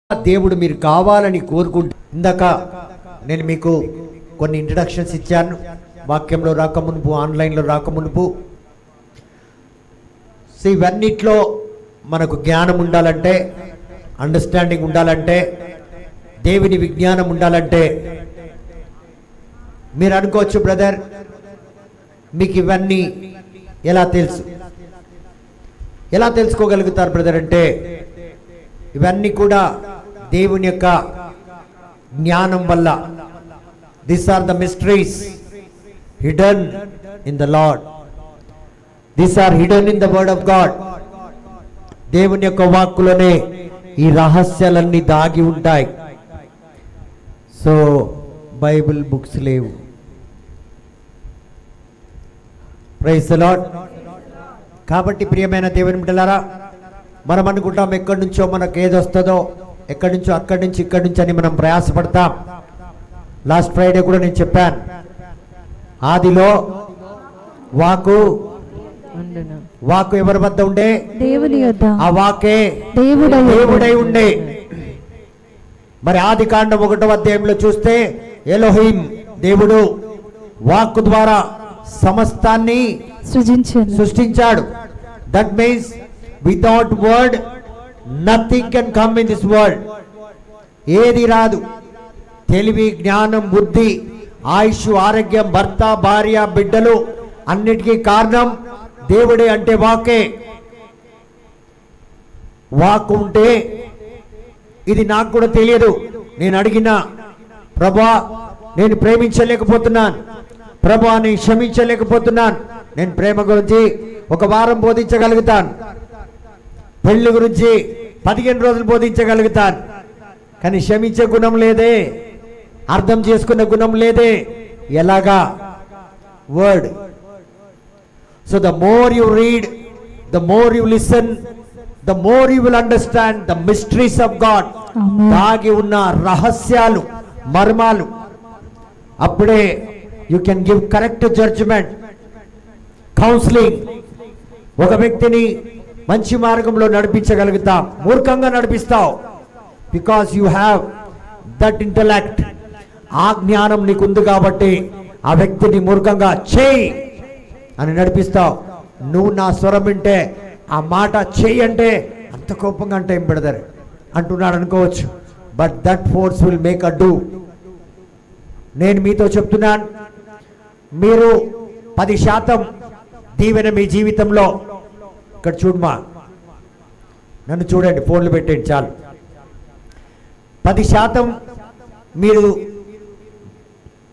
దేవుడు మీరు కావాలని కోరుకుంటూ ఇందాక నేను మీకు కొన్ని ఇంట్రడక్షన్స్ ఇచ్చాను. వాక్యంలో రాకమునుపు, ఆన్లైన్లో రాకమునుపు. సో ఇవన్నిట్లో మనకు జ్ఞానం ఉండాలంటే, అండర్స్టాండింగ్ ఉండాలంటే, దేవుని విజ్ఞానం ఉండాలంటే, మీరు అనుకోవచ్చు బ్రదర్ మీకు ఇవన్నీ ఎలా తెలుసు, ఎలా తెలుసుకోగలుగుతారు బ్రదర్ అంటే, ఇవన్నీ కూడా దేవుని యొక్క జ్ఞానం వల్ల. These are the mysteries hidden in the Lord, these are hidden in the word of God. దేవుని యొక్క వాక్కులోనే ఈ రహస్యాలన్నీ దాగి ఉంటాయి. సో బైబిల్ బుక్స్ లేవు. Praise the Lord. కాబట్టి ప్రియమైన దేవుని బిడ్డలారా, మనం అనుకుంటాం ఎక్కడి నుంచో మనకు ఏది వస్తుందో, ఎక్కడి నుంచో అక్కడి నుంచి ఇక్కడి నుంచి అని మనం ప్రయాసపడతాం. లాస్ట్ ఫ్రైడే కూడా నేను చెప్పాను, ఆదిలో వాకు ఎవరి వద్ద ఉండే? దేవుని యొద్ద. ఆ వాకే దేవుడై ఉండే. మరి ఆది కాండం 1వ అధ్యాయంలో చూస్తే ఎలోహిం దేవుడు వాక్కు ద్వారా సమస్తాన్ని సృష్టించాడు. That means without word nothing can come in this world. ఏది రాదు. తెలివి, జ్ఞానం, బుద్ధి, ఆయుష్, ఆరోగ్యం, భర్త, భార్య, బిడ్డలు అన్నిటికీ కారణం దేవుడే. అంటే వాకే. వాక్ ఉంటే ఇది నాకు కూడా తెలియదు. నేను అడిగిన ప్రభువా నేను ప్రేమించలేకపోతున్నాను, ప్రభువా నేను క్షమించలేకపోతున్నాను. నేను ప్రేమ గురించి 1 వారం బోధించగలుగుతాను, పెళ్లి గురించి 15 రోజులు బోధించగలుగుతాను, కానీ క్షమించే గుణం లేదే, అర్థం చేసుకునే గుణం లేదే. ఎలాగా? Word. So the more you read, the more you listen, the more you will understand the mysteries of God. దాగి ఉన్న రహస్యాలు, మర్మాలు. అప్పుడే you can give correct judgement, counselling. ఒక వ్యక్తిని మంచి మార్గంలో నడిపించగలుగుతాం. మూర్ఖంగా నడిపిస్తావు, because you have that intellect. ఆ జ్ఞానం నీకు ఉంది కాబట్టి ఆ వ్యక్తిని మూర్ఖంగా చేయి అని నడిపిస్తావు. నువ్వు నా స్వరం వింటే, ఆ మాట చేయి అంటే అంత కోపంగా అంటే ఏం బ్రదర్ అంటున్నాడు అనుకోవచ్చు, but that force will make a do. నేను మీతో చెప్తున్నాను, మీరు 10% దీవెన మీ జీవితంలో. ఇక్కడ చూడమా, నన్ను చూడండి, ఫోన్లు పెట్టండి చాలు. 10% మీరు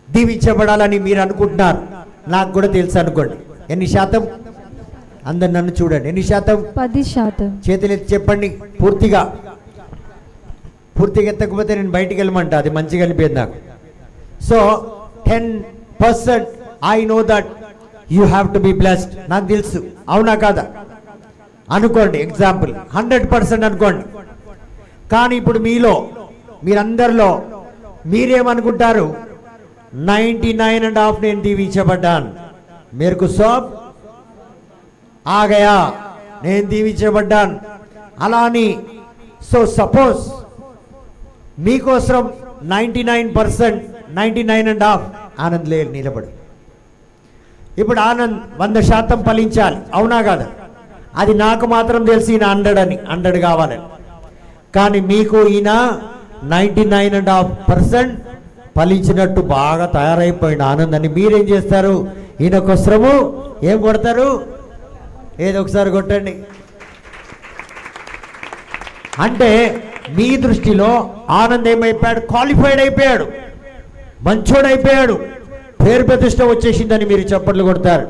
దీవించబడాలని మీరు అనుకుంటున్నారు. నాకు కూడా తెలుసు అనుకోండి. ఎన్ని శాతం? అందరు నన్ను చూడండి. ఎన్ని శాతం? 10%. చేతులు ఎత్తి చెప్పండి. పూర్తిగా ఎత్తకపోతే నేను బయటికి వెళ్ళమంట. అది మంచిగా అనిపించింది నాకు. So 10% I know that you have to be blessed. నాకు తెలుసు. అవునా కాదా అనుకోండి. ఎగ్జాంపుల్ 100% అనుకోండి. కానీ ఇప్పుడు మీరందరిలో మీరేమనుకుంటారు? 99.5 నేను దీవించబడ్డాను. మేరకు సోబ్ ఆగయా, నేను దీవించబడ్డాను అలా అని. సో సపోజ్ మీకోసం 99%, 99.5 ఆనంద్ లేదు నిలబడు. ఇప్పుడు ఆనంద్ 100% ఫలించాలి. అవునా కాదా? అది నాకు మాత్రం తెలిసి ఈయన 100 కావాలని. కానీ మీకు ఈయన 99.5% ఫలించినట్టు బాగా తయారైపోయింది ఆనంద్ అని. మీరేం చేస్తారు? ఈయనకోసరము ఏం కొడతారు? ఏదో ఒకసారి కొట్టండి. అంటే మీ దృష్టిలో ఆనంద్ ఏమైపోయాడు? క్వాలిఫైడ్ అయిపోయాడు, మంచోడైపోయాడు, పేరు ప్రతిష్ట వచ్చేసిందని మీరు చప్పట్లు కొడతారు.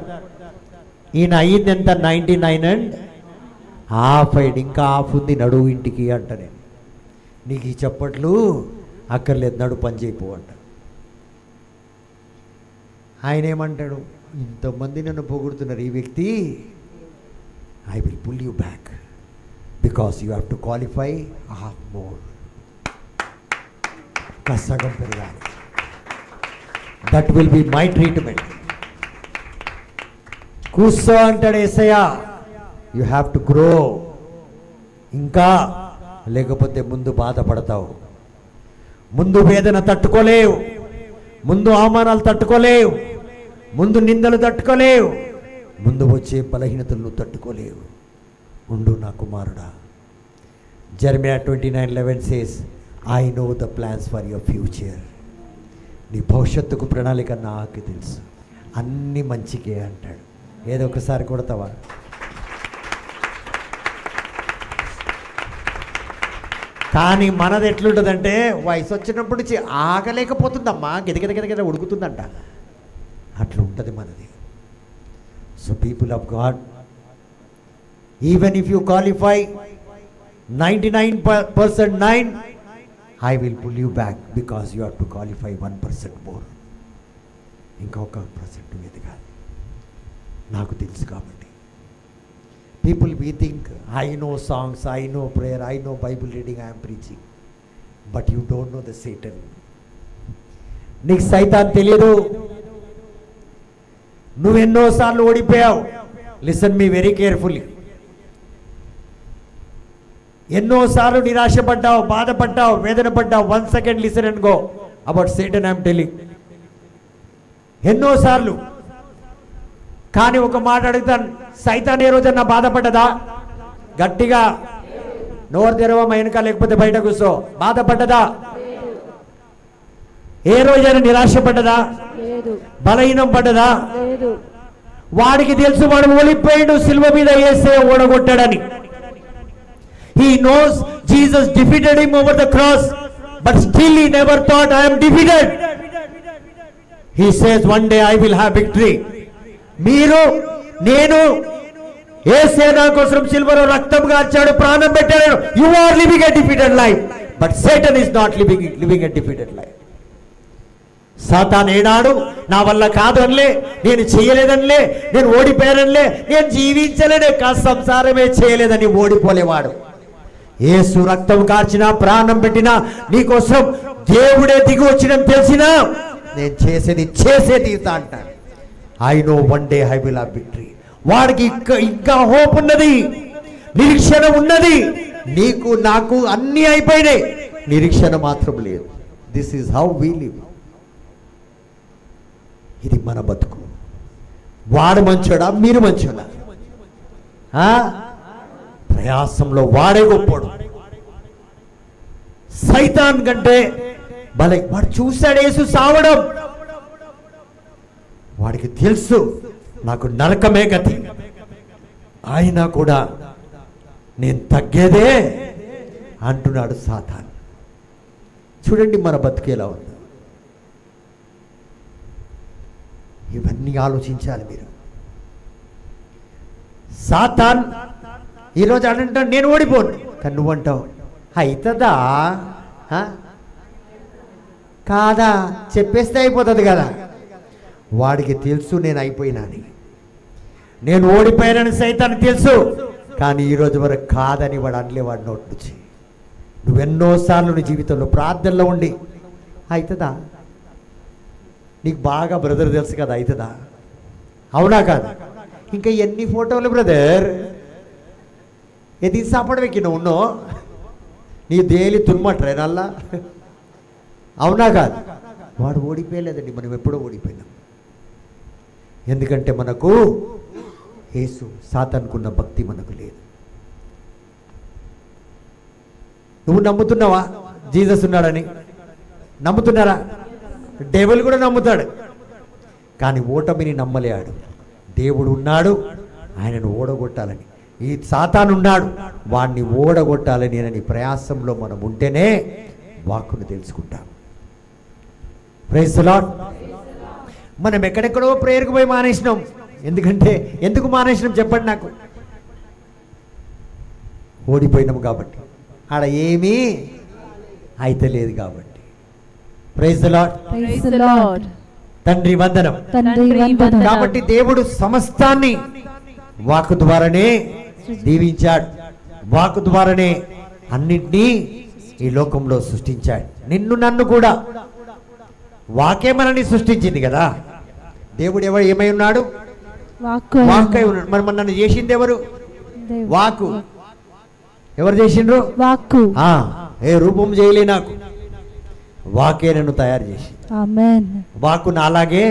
ఈయన అయ్యింది ఎంత? 99.5. ఇంకా హాఫ్ ఉంది, నడువు ఇంటికి అంట. నేను నీకు ఈ చప్పట్లు అక్కర్లేదు, నడు పని చేయిపో అంట. ఆయన ఏమంటాడు? ఇంతమంది నన్ను పొగుడుతున్నారు, ఈ వ్యక్తి I will pull you back because you have to qualify half more. సగం పెరగాలి. That will be my treatment. కూర్చో అంటాడు Yesayya. You have to grow. ఇంకా లేకపోతే ముందు బాధపడతావు, ముందు వేదన తట్టుకోలేవు, ముందు అవమానాలు తట్టుకోలేవు, ముందు నిందలు తట్టుకోలేవు, ముందు వచ్చే బలహీనతలను తట్టుకోలేవు. ఉండు నా కుమారుడా. జెరమియా 29:11 says, I know the plans for your future. నీ భవిష్యత్తుకు ప్రణాళిక నాకు తెలుసు, అన్ని మంచికే అంటాడు. ఏదో ఒకసారి కొడతావా? కానీ మనది ఎట్లుంటుందంటే వయసు వచ్చినప్పుడు ఆగలేకపోతుందమ్మా, గిదగిదగిదగిద ఉడుకుతుందంట, అట్లా ఉంటుంది మనది. So people of God, even if you qualify 99% 9, I will pull you back because you have to qualify 1% more. ఇంకా 1% ఎదగాలి, నాకు తెలుసు కాబట్టి. People we think, I know songs, I know prayer, I know Bible reading, I am preaching, but you don't know the Satan. నీకు సైతాన్ తెలియదు. నువ్వెన్నోసార్లు ఓడిపోయావు. Listen me very carefully. ఎన్నోసార్లు నిరాశపడ్డావు, బాధపడ్డావు, వేదన పడ్డావు. 1 second listen and go about Satan I'm telling. ఎన్నోసార్లు. కానీ ఒక మాట అడుగుతాను, సైతాన్ ఏ రోజన్నా బాధపడ్డదా? గట్టిగా నోరు తెరవమ, వెనుక లేకపోతే బయట కూర్చో. బాధపడ్డదా? ఏ రోజైనా నిరాశపడ్డదా? బలహీనం పడ్డదా? వాడికి తెలుసు వాడు ఓడిపోయాడు, సిలువ మీద వేసే ఓడగొట్టాడని. He knows Jesus defeated him over the cross, but still he never thought I am defeated. He says one day I will have victory. మీరు నేను యేసే నా కోసం సిల్వర్ రక్తం గార్చాడు, ప్రాణం పెట్టాడు. You are living a defeated life, but Satan is not living a defeated life. సాతాను ఏనాడు నా వల్ల కాదు అనలే, నేను చేయలేదనిలే, నేను ఓడిపోయాననిలే, నేను జీవించలేనే, సంసారమే చేయలేదని ఓడిపోలేవాడు. యేసు రక్తం కార్చినా, ప్రాణం పెట్టినా, నీకోసం దేవుడే దిగి వచ్చిన తెలిసినా నేను చేసేది అంటాను. I know one day I will have victory. వాడికి ఇంకా హోప్ ఉన్నది, నిరీక్షణ ఉన్నది. నీకు నాకు అన్నీ అయిపోయినాయి, నిరీక్షణ మాత్రం లేదు. This is how we live. ఇది మన బతుకు. వాడు మంచోడా, మీరు మంచోడా? ప్రయాసంలో వాడే గొప్పోడు. సైతాన్ కంటే భలే వాడు చూశాడు యేసు సావడం. వాడికి తెలుసు నాకు నరకమే గతి, అయినా కూడా నేను తగ్గేదే అంటున్నాడు సాతాన్. చూడండి మన బతుకేలా ఉంది. ఇవన్నీ ఆలోచించాలి మీరు. సాతాన్ ఈరోజు అంటాడు నేను ఓడిపోను, కానీ నువ్వు అంటావు అవుతుందా కాదా, చెప్పేస్తే అయిపోతుంది కదా. వాడికి తెలుసు నేను అయిపోయినాని, నేను ఓడిపోయానని సైతానికి తెలుసు. కానీ ఈరోజు వరకు కాదని వాడు అనలే. వాడి నోటి నుంచి నువ్వెన్నోసార్లు నీ జీవితంలో ప్రార్థనలో ఉండి అవుతుందా, నీకు బాగా బ్రదర్ తెలుసు కదా అవుతుందా, అవునా కాదా, ఇంకా ఎన్ని ఫోటోలు బ్రదర్ ఎది సాపడవేకి నువ్వు ఉన్నో నీ దేలి తున్మట్రేనల్లా, అవునా కాదు. వాడు ఓడిపోయలేదండి, మనం ఎప్పుడో ఓడిపోయినాం. ఎందుకంటే మనకు యేసు సాతానుకున్న భక్తి మనకు లేదు. నువ్వు నమ్ముతున్నావా జీసస్ ఉన్నాడని? నమ్ముతున్నారా? డెవిల్ కూడా నమ్ముతాడు, కానీ ఓటమిని నమ్మలేడు. దేవుడు ఉన్నాడు, ఆయనను ఓడగొట్టాలని. ఈ సాతాను ఉన్నాడు, వాడిని ఓడగొట్టాలని అని ప్రయాసంలో మనం ఉంటేనే వాక్కును తెలుసుకుంటాం. Praise the Lord. మనం ఎక్కడెక్కడో ప్రేయర్కి పోయి మానేసినాం. ఎందుకు మానేసినాం చెప్పండి నాకు? ఓడిపోయినాము కాబట్టి, ఆడ ఏమీ అయితే లేదు కాబట్టి. Praise the lord. తండ్రి వందనం. కాబట్టి దేవుడు సమస్తాన్ని వాక్కు ద్వారానే దీవించాడు, వాక్కు ద్వారానే అన్నింటినీ ఈ లోకంలో సృష్టించాడు. నిన్ను నన్ను కూడా వాకే మనల్ని సృష్టించింది కదా. దేవుడు ఏమై ఉన్నాడు? వాక్కై ఉన్నాడు. మరి నన్ను చేసింది ఎవరు? వాకు. ఎవరు చేసిండ్రు? వాక్కు. ఏ రూపం చేయలే, నాకు వాకే నన్ను తయారు చేసి. ఆమేన్. వాక్కు నాలాగే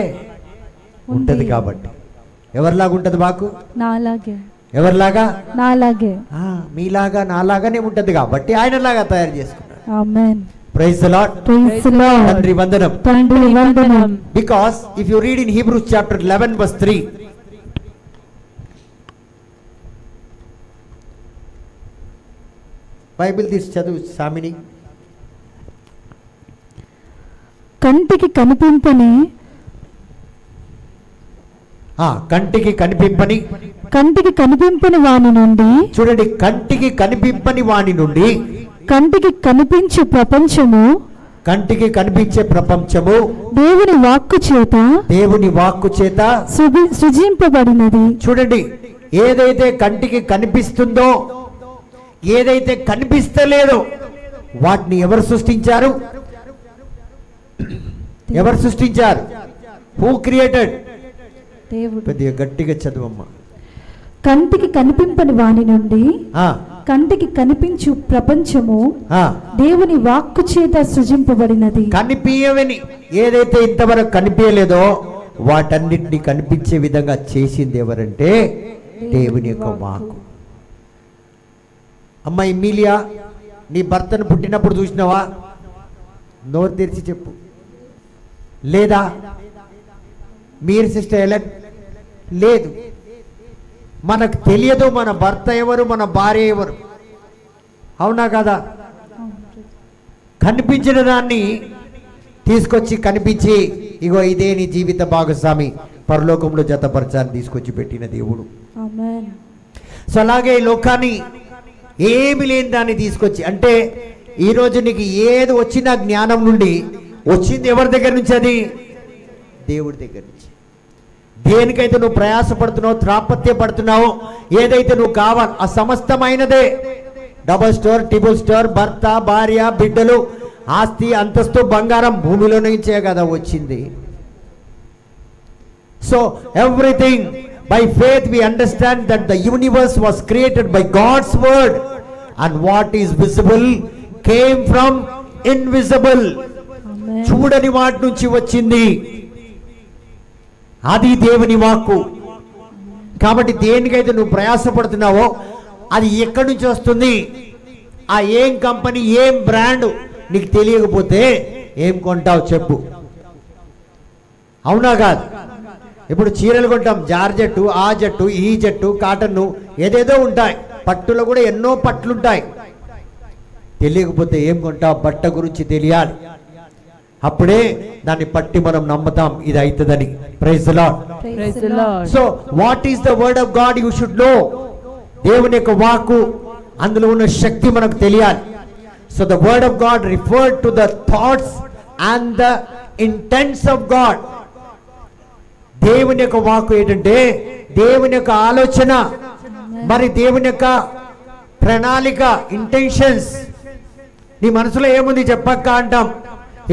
ఉంటది కాబట్టి. ఎవరిలాగా ఉంటది వాక్కు? నాలాగే. ఎవరిలాగా? నాలాగే. మీలాగా నాలాగానే ఉంటది కాబట్టి ఆయనలాగా తయారు చేసుకున్నాడు. ఆమేన్. Praise the lord. Praise the lord. తండ్రి వందనం. తండ్రి వందనం. Because if you read in Hebrews chapter 11 verse 3, Bible తీసి చదువు సామిని. కంటికి కనిపింపని కంటికి కనిపింపని వాని నుండి, చూడండి, కంటికి కనిపింపని వాని నుండి కంటికి కనిపించే ప్రపంచము, కంటికి కనిపించే ప్రపంచము దేవుని వాక్కు చేత సృజింపబడినది. చూడండి, ఏదైతే కంటికి కనిపిస్తుందో, ఏదైతే కనిపిస్తలేదో వాటిని ఎవరు సృష్టించారు? ఎవరు సృష్టించారు? Who created? దేవుడు. కొద్దిగా గట్టిగా చదువమ్మా. కంటికి కనిపింపని వాని నుండి కంటికి కనిపించు ప్రపంచము దేవుని వాక్కు చేత సృజింపబడినది. కనిపించవని ఏదైతే ఇంతవరకు కనిపించలేదో వాటన్నిటిని కనిపించే విధంగా చేసింది ఎవరంటే దేవుని యొక్క వాక్కు. అమ్మ ఎమిలియా, నీ భర్తను పుట్టినప్పుడు చూసినావా? నోరు తెరిచి చెప్పు. లేదా? మీరు సిస్టర్ ఎలెన్? లేదు. మనకు తెలియదు మన భర్త ఎవరు, మన భార్య ఎవరు. అవునా కదా? కనిపించిన దాన్ని తీసుకొచ్చి కనిపించి, ఇగో ఇదే నీ జీవిత భాగస్వామి, పరలోకంలో జతపరచాన్ని తీసుకొచ్చి పెట్టిన దేవుడు. ఆమేన్. సో అలాగే ఈ లోకాన్ని ఏమి లేని దాన్ని తీసుకొచ్చి, అంటే ఈరోజు నీకు ఏది వచ్చిన జ్ఞానం నుండి వచ్చింది ఎవరి దగ్గర నుంచి? అది దేవుడి దగ్గర నుంచి. దేనికైతే నువ్వు ప్రయాసపడుతున్నావు, త్రాపత్యపడుతున్నావు, ఏదైతే నువ్వు కావాలి ఆ సమస్తమైనదే. డబుల్ స్టోర్, ట్రిపుల్ స్టోర్, భర్త, భార్య, బిడ్డలు, ఆస్తి, అంతస్తు, బంగారం భూమిలో నుంచే కదా వచ్చింది. So everything by faith we understand that the universe was created by God's word, and what is visible came from invisible. చూడని వాటి నుంచి వచ్చింది, అది దేవుని వాక్కు. కాబట్టి దేనికైతే నువ్వు ప్రయాసపడుతున్నావో అది ఎక్కడి నుంచి వస్తుంది, ఆ ఏం కంపెనీ, ఏం బ్రాండ్ నీకు తెలియకపోతే ఏం కొంటావు చెప్పు? అవునా కాదు? ఇప్పుడు చీరలు కొంటాం, జార్జెట్టు, ఆ జట్టు, ఈ జట్టు, కాటన్ను, ఏదేదో ఉంటాయి. పట్టులో కూడా ఎన్నో పట్లుంటాయి. తెలియకపోతే ఏం కొంటావు? బట్ట గురించి తెలియాలి, అప్పుడే దాన్ని పట్టి మనం నమ్ముతాం ఇది అవుతుందని. Praise the Lord. So what is the word of God? You should know. దేవుని యొక్క వాక్కు, అందులో ఉన్న శక్తి మనకు తెలియాలి. So the word of God referred to the thoughts and the intents of God. దేవుని యొక్క వాక్కు ఏంటంటే దేవుని యొక్క ఆలోచన, మరి దేవుని యొక్క ప్రణాళిక, ఇంటెన్షన్స్. నీ మనసులో ఏముంది చెప్పక్క అంటాం.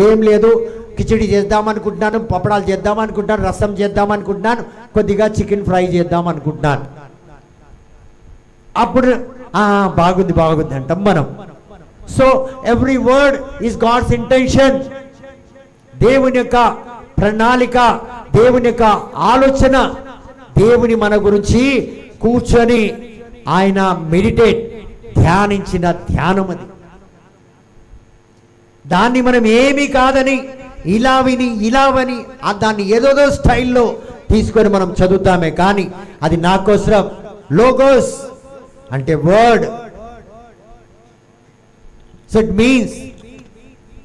ఏం లేదు, కిచిడి చేద్దాం అనుకుంటున్నాను, పప్పడాలు చేద్దాం అనుకుంటున్నాను, రసం చేద్దాం అనుకుంటున్నాను, కొద్దిగా చికెన్ ఫ్రై చేద్దాం అనుకుంటున్నాను. అప్పుడు బాగుంది బాగుంది అంటాం మనం. So every word is God's intention. దేవుని యొక్క ప్రణాళిక, దేవుని యొక్క ఆలోచన, దేవుని మన గురించి కూర్చొని ఆయన మెడిటేట్, ధ్యానించిన ధ్యానం అది. దాన్ని మనం ఏమీ కాదని ఇలా విని ఇలా విని దాన్ని ఏదోదో స్టైల్లో తీసుకొని మనం చదువుతామే, కానీ అది నా కోసం. లోగోస్ అంటే word. So it means,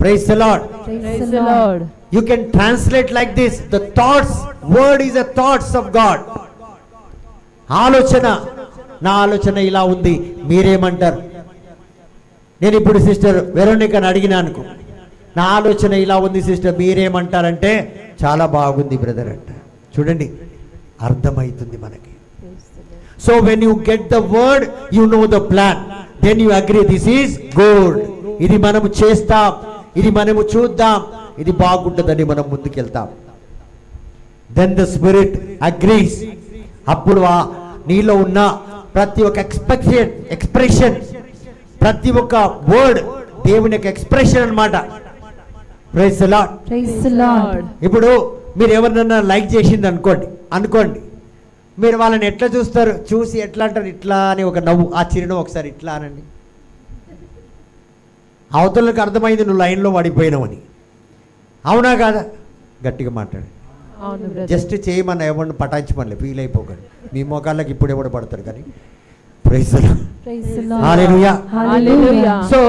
praise the lord. Praise the Lord. You can translate like this: the thoughts, word is the thoughts of God. ఆలోచన, నా ఆలోచన ఇలా ఉంది, మీరేమంటారు? నేను ఇప్పుడు సిస్టర్ వెరోనికాని అడిగినా అనుకో, నా ఆలోచన ఇలా ఉంది సిస్టర్, మీరేమంటారంటే చాలా బాగుంది బ్రదర్ అంట. చూడండి, అర్థమవుతుంది మనకి. So when you get the word, you know the plan, then you agree this is good. ఇది మనము చేస్తాం, ఇది మనము చూద్దాం, ఇది బాగుంటుందని మనం ముందుకెళ్తాం. Then the spirit agrees. అప్పుడు నీలో ఉన్న ప్రతి ఒక్క ఎక్స్ప్రెషన్ ప్రతి ఒక్క వర్డ్ దేవుని యొక్క ఎక్స్ప్రెషన్ అన్నమాట. Praise the lord. Praise the Lord. ఇప్పుడు మీరు ఎవరినన్నా లైక్ చేసింది అనుకోండి మీరు వాళ్ళని ఎట్లా చూస్తారు? చూసి ఎట్లా అంటారు? ఇట్లా అని ఒక నవ్వు, ఆ చిరునవ్వు ఒకసారి ఇట్లా అనండి. అవతలకు అర్థమైంది నువ్వు లైన్లో పడిపోయినావని. అవునా కాదా? గట్టిగా మాట్లాడు. అవును బ్రదర్. జస్ట్ చేయమన్న ఎవరిని పటాయించమని ఫీల్ అయిపోకండి. మీ మోకాళ్ళకి ఇప్పుడు ఎవడు పడతారు కానీ. Praise the lord. Praise the Lord. హల్లెలూయా. Hallelujah. So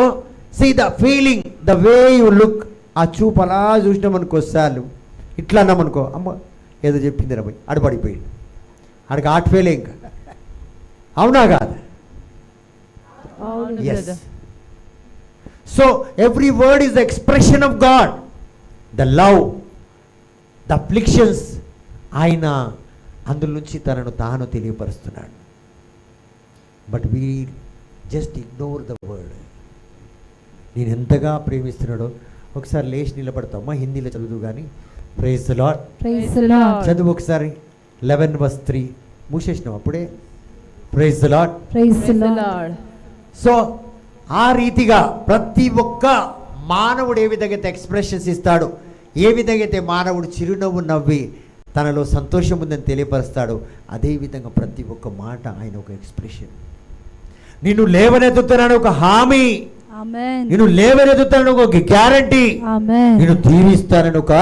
see the feeling, the way you look. ఆ చూపు అలా చూసినామనుకో, సార్లు ఇట్లా అన్నామనుకో, అమ్మ ఏదో చెప్పింది రా పోయి ఆడు పడిపోయింది, ఆడికి హార్ట్ ఫెయిల్ ఇంకా. అవునా కాదు? అవును yes. Brother. So every word is the expression of God. The love, the afflictions, ఆయన అందులో నుంచి తనను తాను తెలియపరుస్తున్నాడు. But we just ignore the word. నేను ఎంతగా ప్రేమిస్తున్నాడో ఒకసారి లేచి నిలబడతామా? హిందీలో చదువు కానీ. Praise the lord. Praise the Lord. చదువు ఒకసారి 11:3 మూసేసినాం అప్పుడే. Praise the lord. Praise the Praise the Lord. Lord. So ఆ రీతిగా ప్రతి ఒక్క మానవుడు ఏ విధంగా అయితే ఎక్స్ప్రెషన్స్ ఇస్తాడు, ఏ విధంగా అయితే మానవుడు చిరునవ్వు నవ్వి తనలో సంతోషం ఉందని తెలియపరుస్తాడు, అదేవిధంగా ప్రతి ఒక్క మాట ఆయన ఒక ఎక్స్ప్రెషన్. నిన్ను లేవనెత్తుతానని ఒక హామీ, Amen. నిన్ను లేవనెత్తుతానని ఒక గ్యారంటీ, Amen. నిన్ను తీరుస్తానని ఒక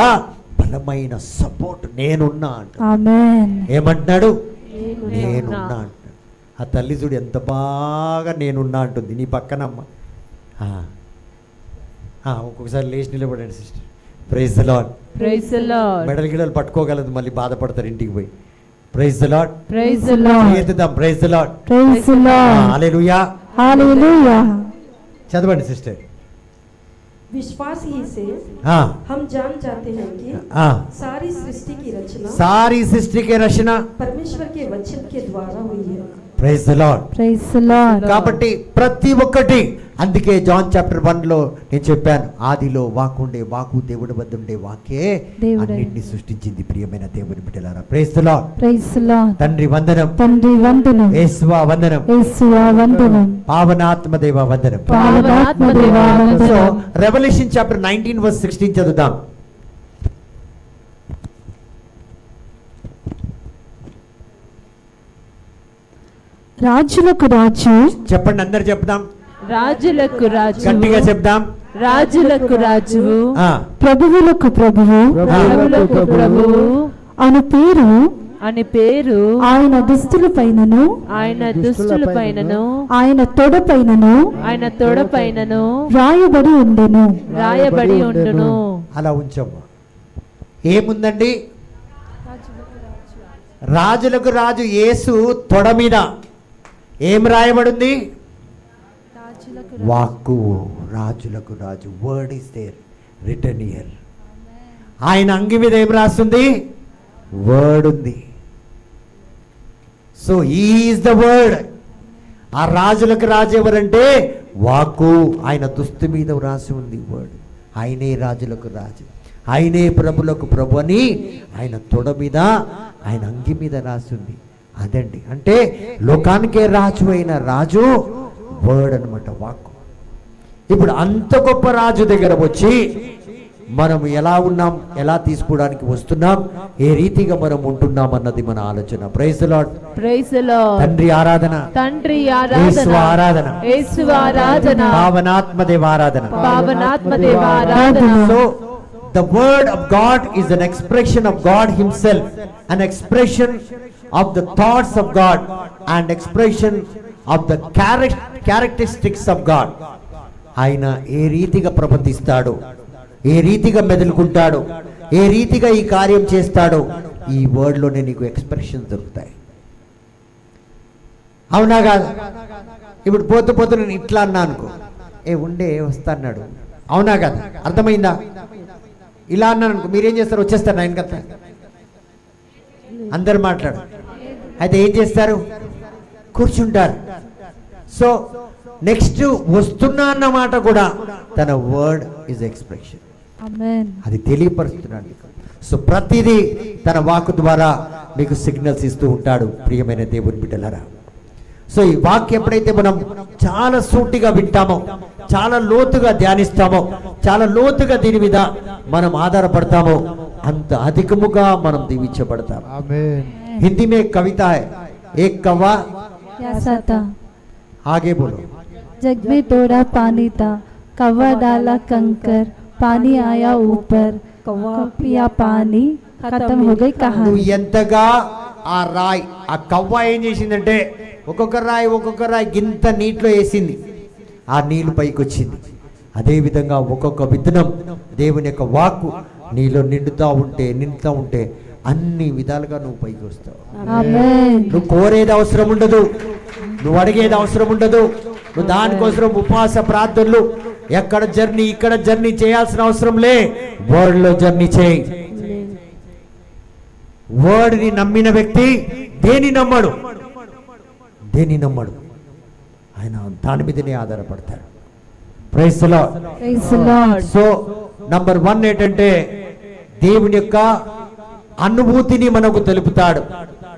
బలమైన సపోర్ట్. నేనున్నా అంట. Amen. ఏమంటున్నాడు? నేనున్నా. నేనున్నా అంటున్నాడు. ఆ తల్లి చూడు ఎంత బాగా నేనున్నా అంటుంది నీ పక్కనమ్మ. ఒక్కొక్కసారి లేచి నిలబడండి sister. Praise the lord. Praise the Lord. మెడల్ గిడలు పట్టుకోగలదు, మళ్ళీ బాధపడతారు ఇంటికి పోయి. Praise the lord. Praise the Lord. ఎత్తుదాం. Praise the lord. Praise the Lord. హల్లెలూయా. Hallelujah. చదవండి సిస్టర్. विश्वास ही से हम जान जाते हैं कि सारी सृष्टि की रचना सारी सृष्टि की रचना परमेश्वर के वचन के द्वारा हुई है. Praise the lord. Praise the Lord. కాబట్టి ప్రతి ఒక్కటి, అందుకే జాన్ చాప్టర్ 1లో నేను చెప్పాను, ఆదిలో వాకుండే, వాకు దేవుడి వద్ద ఉండే వాకే దేవుడే. అన్నిటిని సృష్టించింది. ప్రియమైన దేవుని బిడ్డలారా, praise the lord. Praise the Lord. తండ్రి వందనం, తండ్రి వందనం, యేసువా వందనం, యేసువా వందనం, పావనాత్మ దేవ వందనం. పావనాత్మ దేవా సో వందనం. రెవల్యూషన్ చాప్టర్ 19:16 చదువుదాం. రాజులకు రాజు, చెప్పండి, అందరు చెప్దాం, రాజులకు రాజు, గట్టిగా చెప్దాం. రాజులకు రాజు, ఆ, ప్రభువులకు ప్రభువు ప్రభువులకు ప్రభువు అను పేరు అని పేరు ఆయన దుస్తుల పైనను, ఆయన దుస్తుల పైనను, ఆయన తొడ పైనను ఆయన తొడ పైనను రాయబడి ఉండెను. రాయబడి ఉండును. అలా ఉంచమ్మా. ఏముందండి? రాజులకు రాజు యేసు తొడ మీద ఏం రాయబడింది? వాక్కు. రాజులకు రాజు, word is there return here. ఆయన అంగి మీద ఏం రాస్తుంది? వర్డ్ ఉంది. So is the word. ఆ రాజులకు రాజు ఎవరంటే వాక్కు. ఆయన దుస్తు మీద రాసి ఉంది వర్డ్. ఆయనే రాజులకు రాజు, ఆయనే ప్రభులకు ప్రభు అని ఆయన తొడ మీద, ఆయన అంగి మీద రాసింది. అదండి, అంటే లోకానికే రాజు అయిన రాజు వర్డ్ అనమాట, వాక్కు. ఇప్పుడు అంత గొప్ప రాజు దగ్గర వచ్చి మనం ఎలా ఉన్నాం, ఎలా తీసుకోవడానికి వస్తున్నాం, ఏ రీతిగా మనం ఉంటున్నాం అన్నది మన ఆలోచన. Praise the lord. Praise the Lord. తండ్రి ఆరాధన, తండ్రి యేసు ఆరాధన, ఆరాధన, యేసు ఆరాధన, పావనాత్మ దేవ ఆరాధన. పావనాత్మ దేవ ఆరాధన. So the word of God is an expression of God himself, an expression of the thoughts of God, and expression of the characteristics of God. ఆయన ఏ రీతిగా ప్రవర్తిస్తాడు, ఏ రీతిగా మెదులుకుంటాడు, ఏ రీతిగా ఈ కార్యం చేస్తాడో ఈ వర్డ్లోనే నీకు ఎక్స్ప్రెషన్ దొరుకుతాయి. అవునా కాదు? ఇప్పుడు పోతూ పోతూ నేను ఇట్లా అన్నా అనుకో, ఏ ఉండే వస్తా అన్నాడు. అవునా కాదు? అర్థమైందా? ఇలా అన్నాను అనుకో, మీరేం చేస్తారు? వచ్చేస్తారు ఆయన కదా. అందరు మాట్లాడు. అయితే ఏం చేస్తారు? కూర్చుంటారు. సో నెక్స్ట్ వస్తున్నా అన్న మాట కూడా తన వర్డ్ ఇస్ ఎక్స్ప్రెషన్. ఆమేన్. అది తెలియపరుస్తున్నాడు. సో ప్రతిదీ తన వాక్కు ద్వారా మీకు సిగ్నల్స్ ఇస్తూ ఉంటాడు. ప్రియమైన దేవుని బిడ్డలారా, సో ఈ వాక్యం ఎప్పుడైతే మనం చాలా సూటిగా వింటామో, చాలా లోతుగా ధ్యానిస్తామో, చాలా లోతుగా దీని మీద మనం ఆధారపడతామో, అంత అధికముగా మనం దీవించబడతాం. ఆమేన్. हिंदी में एक कविता है, एक कौवा प्यासा था, आगे बोलो. जग में थोड़ा पानी था, कौवा डाला कंकर, पानी आया ऊपर, कौवा पिया पानी, खत्म हो गई నువ్వు कहानी. ఎంతగా ఆ రాయి, ఆ కవ్వ ఏం చేసిందంటే ఒక్కొక్క రాయి గింత నీటిలో వేసింది, ఆ నీళ్లు పైకి వచ్చింది. అదే విధంగా ఒక్కొక్క విత్తనం, దేవుని యొక్క వాక్కు నీలో నిండుతా ఉంటే అన్ని విధాలుగా నువ్వు పైకి వస్తావు. ఆమేన్. నువ్వు కోరేది అవసరం ఉండదు, నువ్వు అడిగేది అవసరం ఉండదు. నువ్వు దానికోసం ఉపవాస ప్రార్థనలు, ఎక్కడ జర్నీ ఇక్కడ జర్నీ చేయాల్సిన అవసరం లే. వరల్డ్ లో జర్నీ చేయి. వర్డ్ ని నమ్మిన వ్యక్తి దేని నమ్మడు, ఆయన దాని మీదనే ఆధారపడతాడు. Praise the lord. Praise the Lord. So number 1 ఏంటంటే దేవుని యొక్క అనుభూతిని మనకు తెలుపుతాడు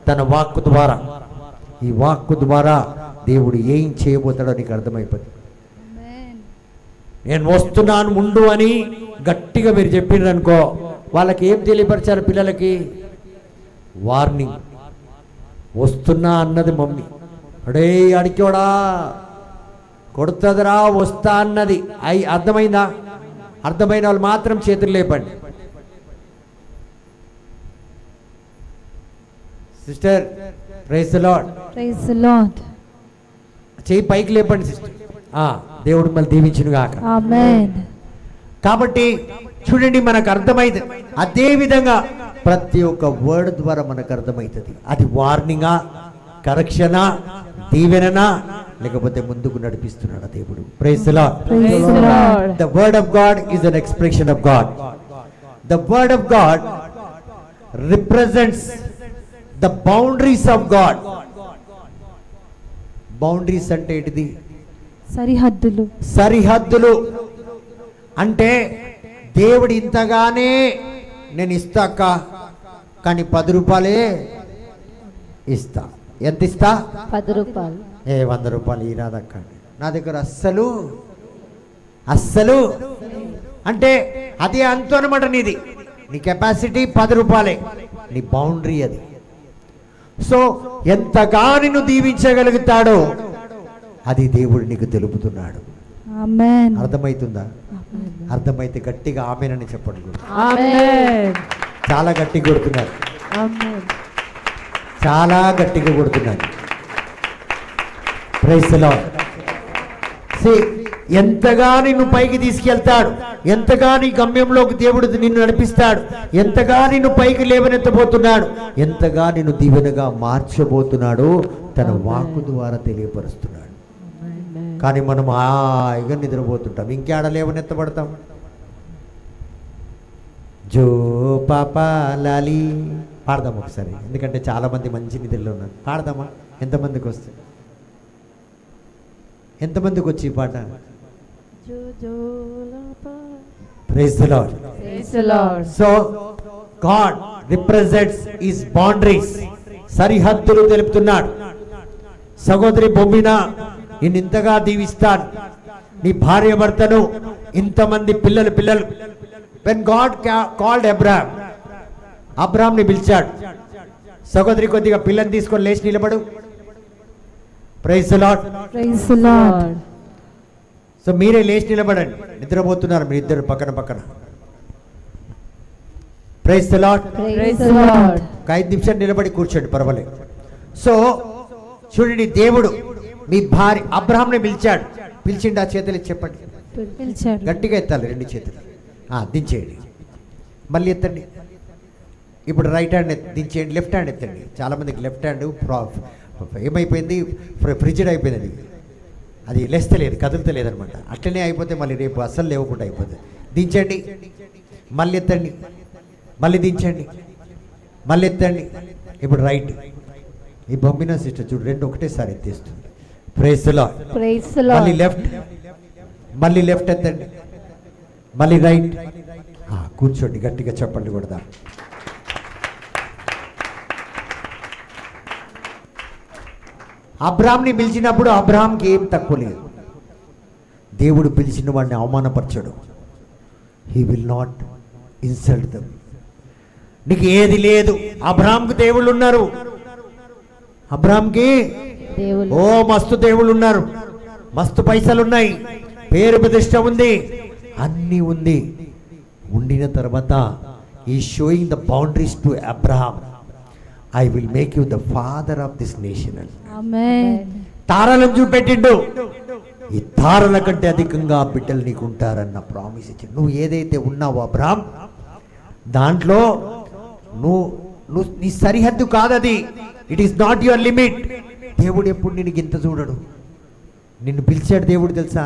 తన వాక్కు ద్వారా. ఈ వాక్కు ద్వారా దేవుడు ఏం చేయబోతాడో నీకు అర్థమైపోతుంది. నేను వస్తున్నాను ముందు అని గట్టిగా మీరు చెప్పినారు అనుకో, వాళ్ళకి ఏం తెలియపరిచారు పిల్లలకి? వార్నింగ్. వస్తున్నా అన్నది మమ్మీ, అడే అడికోడా కొడుతుందిరా వస్తా అన్నది. అర్థమైందా? అర్థమైన వాళ్ళు మాత్రం చేతులు లేపండి. Sister praise the lord. Praise the Lord. చేయి పైకి లేపండి సిస్టర్. దేవుడు మళ్ళీ దీవించును గాక. ఆమేన్. కాబట్టి చూడండి, మనకు అర్థమైంది. అదే విధంగా ప్రతి ఒక్క వర్డ్ ద్వారా మనకు అర్థమవుతుంది. అది వార్నింగా, కరెక్షనా, దీవెననా, లేకపోతే ముందుకు నడిపిస్తున్నాడు దేవుడు. Praise the lord. Praise the Lord. The word of God is an expression of God. The word of God represents the boundaries of God. Boundaries అంటే ఏంటిది? సరిహద్దులు. సరిహద్దులు అంటే దేవుడు ఇంతగానే నేను ఇస్తాక, కానీ 10 రూపాయలే ఇస్తా. ఎంత ఇస్తా? 10 రూపాయలు. 100 రూపాయలు ఇరాదక్క, నా దగ్గర అస్సలు అంటే అదే అంతు అనమాట. నీది, నీ కెపాసిటీ 10 రూపాయలే, నీ బౌండరీ అది. సో ఎంతగా నిన్ను దీవించగలుగుతాడో అది దేవుడు నీకు తెలుపుతున్నాడు. ఆమేన్. అర్థమవుతుందా? అర్థమైతే గట్టిగా ఆమేనని చెప్పండి. ఆమేన్. చాలా గట్టిగా కొడుతున్నారు, ఆమేన్. చాలా గట్టిగా కొడుతున్నారు. Praise the Lord. ఎంతగా నిన్ను పైకి తీసుకెళ్తాడు, ఎంతగా నీ గమ్యంలోకి దేవుడు నిన్ను నడిపిస్తాడు, ఎంతగా నిన్ను పైకి లేవనెత్తబోతున్నాడు, ఎంతగా నిన్ను దీవెనగా మార్చబోతున్నాడు తన వాక్కు ద్వారా తెలియపరుస్తున్నాడు. కానీ మనం హాయిగా నిద్రపోతుంటాం, ఇంకేడ లేవనెత్తబడతాం. జో పాపా లాలి పాడదాం ఒకసారి, ఎందుకంటే చాలా మంది మంచి నిద్రలో ఉన్నారు. పాడదామా? ఎంతమందికి వస్తుంది? ఎంతమందికి వచ్చి ఈ పాట? Praise the Lord. Praise the Lord. So God represents his boundaries. సరిహద్దులు తెలుపుతున్నాడు. సహోదరి బొమ్మిన ఇంతగా దీవిస్తాను, నీ భార్య భర్తను, ఇంతమంది పిల్లలు. When God called అబ్రాహాంని పిలిచాడు. సహోదరి కొద్దిగా పిల్లని తీసుకొని లేచి నిలబడు. Praise the lord. Praise the Lord. So మీరే లేచి నిలబడండి, నిద్రపోతున్నారు మీరు ఇద్దరు పక్కన. Praise the lord. Praise the Lord. ఒక 5 నిమిషాలు నిలబడి కూర్చోండి, పర్వాలేదు. సో చూడండి, దేవుడు మీ భార్య అబ్రహాంని పిలిచాడు. పిలిచిండి, ఆ చేతులు ఎత్తి చెప్పండి. పిలిచాడు. గట్టిగా ఎత్తాలి 2 చేతులు. దించేయండి, మళ్ళీ ఎత్తండి. ఇప్పుడు రైట్ హ్యాండ్ దించేయండి, లెఫ్ట్ హ్యాండ్ ఎత్తండి. చాలామందికి లెఫ్ట్ హ్యాండ్ ఏమైపోయింది, ఫ్రిడ్జ్డ్ అయిపోయింది, అది లేస్తలేదు, కదులుతలేదు అనమాట. అట్లనే అయిపోతే మళ్ళీ రేపు అస్సలు లేవకుండా అయిపోతుంది. దించండి, మళ్ళీ ఎత్తండి, మళ్ళీ దించండి, మళ్ళీ ఎత్తండి. ఇప్పుడు రైట్. ఈ బొమ్మిన సిస్టర్ చూడు, 2 ఒకటేసారి ఎత్తేస్తుంది. Praise the lord. Praise the మళ్ళీ Lord. లెఫ్ట్, మళ్ళీ లెఫ్ట్ ఎత్తండి, మళ్ళీ రైట్. కూర్చోండి, గట్టిగా చెప్పండి కొడదాం. అబ్రాహాంని పిలిచినప్పుడు అబ్రాహాంకి ఏం తక్కువ లేదు. దేవుడు పిలిచిన వాడిని అవమానపరచడు. He will not insult them. నీకు ఏది లేదు, అబ్రాహాంకి దేవుళ్ళు ఉన్నారు. అబ్రాహాంకి దేవుళ్ళు. ఓ మస్తు దేవుళ్ళు ఉన్నారు, మస్తు పైసలు ఉన్నాయి, పేరు ప్రతిష్ట ఉంది, అన్నీ ఉంది. ఉండిన తర్వాత ఈ showing the boundaries to Abraham. I will make you the father of this nation. ఆమేన్. తారలను చూపెట్టిండు. ఈ తారల కంటే అధికంగా బిడ్డలు నీకు ఉంటారన్న ప్రామిస్ ఇచ్చిండు. నువ్వు ఏదైతే ఉన్నావో అబ్రహాం, దాంట్లో నువ్వు నీ సరిహద్దు కాదది. It is not your limit. దేవుడు ఎప్పుడు నిన్ను గింత చూడడు. నిన్ను పిలిచాడు దేవుడు తెలుసా.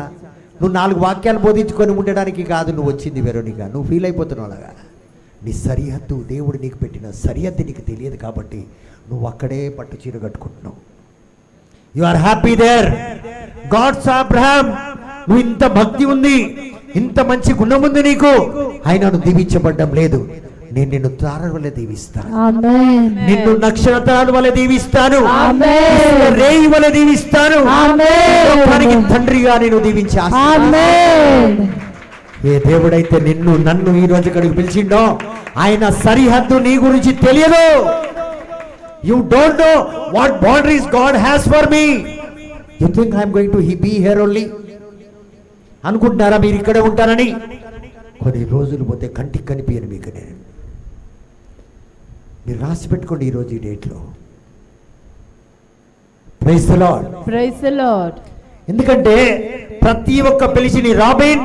నువ్వు 4 వాక్యాలు బోధించుకొని ఉండడానికి కాదు నువ్వు వచ్చింది వెరోనిక. నువ్వు ఫీల్ అయిపోతున్నావు అలాగా. నీ సరిహద్దు, దేవుడు నీకు పెట్టిన సరిహద్దు నీకు తెలియదు కాబట్టి నువ్వు అక్కడే పట్టు చీర కట్టుకుంటున్నావు. You are happy there. God's Abraham, నువ్వు ఇంత భక్తి ఉంది, ఇంత మంచి గుణం ఉంది నీకు, ఆయన నువ్వు దీవించబడ్డం లేదు. నేను నిన్ను తారల వల్ల దీవిస్తాను, ఆమేన్. నిన్ను నక్షత్రాల వల్ల దీవిస్తాను, ఆమేన్. రేయి వల్ల దీవిస్తాను, ఆమేన్. లోకానికి తండ్రిగా నేను దీవించి ఆమేన్. ఏ దేవుడైతే నన్ను ఈ రోజు ఇక్కడికి పిలిచిండో ఆయన సరిహద్దు నీ గురించి తెలియదు. You don't know what boundaries God has for me. You think I'm going to be here only అనుకుంటున్నారా మీరు ఇక్కడే ఉంటారని? కొన్ని రోజులు పోతే కంటికి కనిపించను మీకు. నేను మీరు రాసి పెట్టుకోండి ఈరోజు ఈ డేట్లో. Praise the lord. Praise the Lord. ఎందుకంటే ప్రతి ఒక్క పిలిచిని రాబిన్,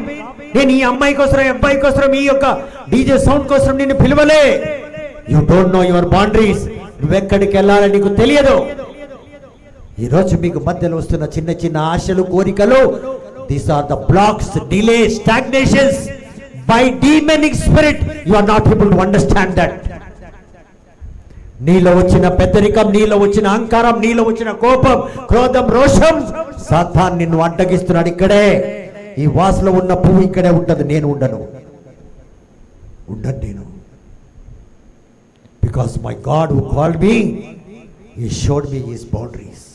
నేను ఈ అమ్మాయి కోసం, ఈ అబ్బాయి కోసం, ఈ యొక్క డీజే సౌండ్ కోసం నిన్ను పిలవలే. You don't know your boundaries. నువ్వెక్కడికి వెళ్ళాలని నీకు తెలియదు. ఈరోజు మీకు మధ్యలో వస్తున్న చిన్న చిన్న ఆశలు, కోరికలు, these are the blocks, delay, stagnations by demonic spirit. You are not able to understand that. నీలో వచ్చిన పెద్దరికం, నీలో వచ్చిన అహంకారం, నీలో వచ్చిన కోపం, క్రోధం, రోషం, సాతాను నిన్ను అడ్డగిస్తున్నాడు. ఇక్కడే ఈ వాసులో ఉన్న పువ్వు ఇక్కడే ఉంటుంది. నేను ఉండను నేను. Because my God who called me, he showed me his boundaries.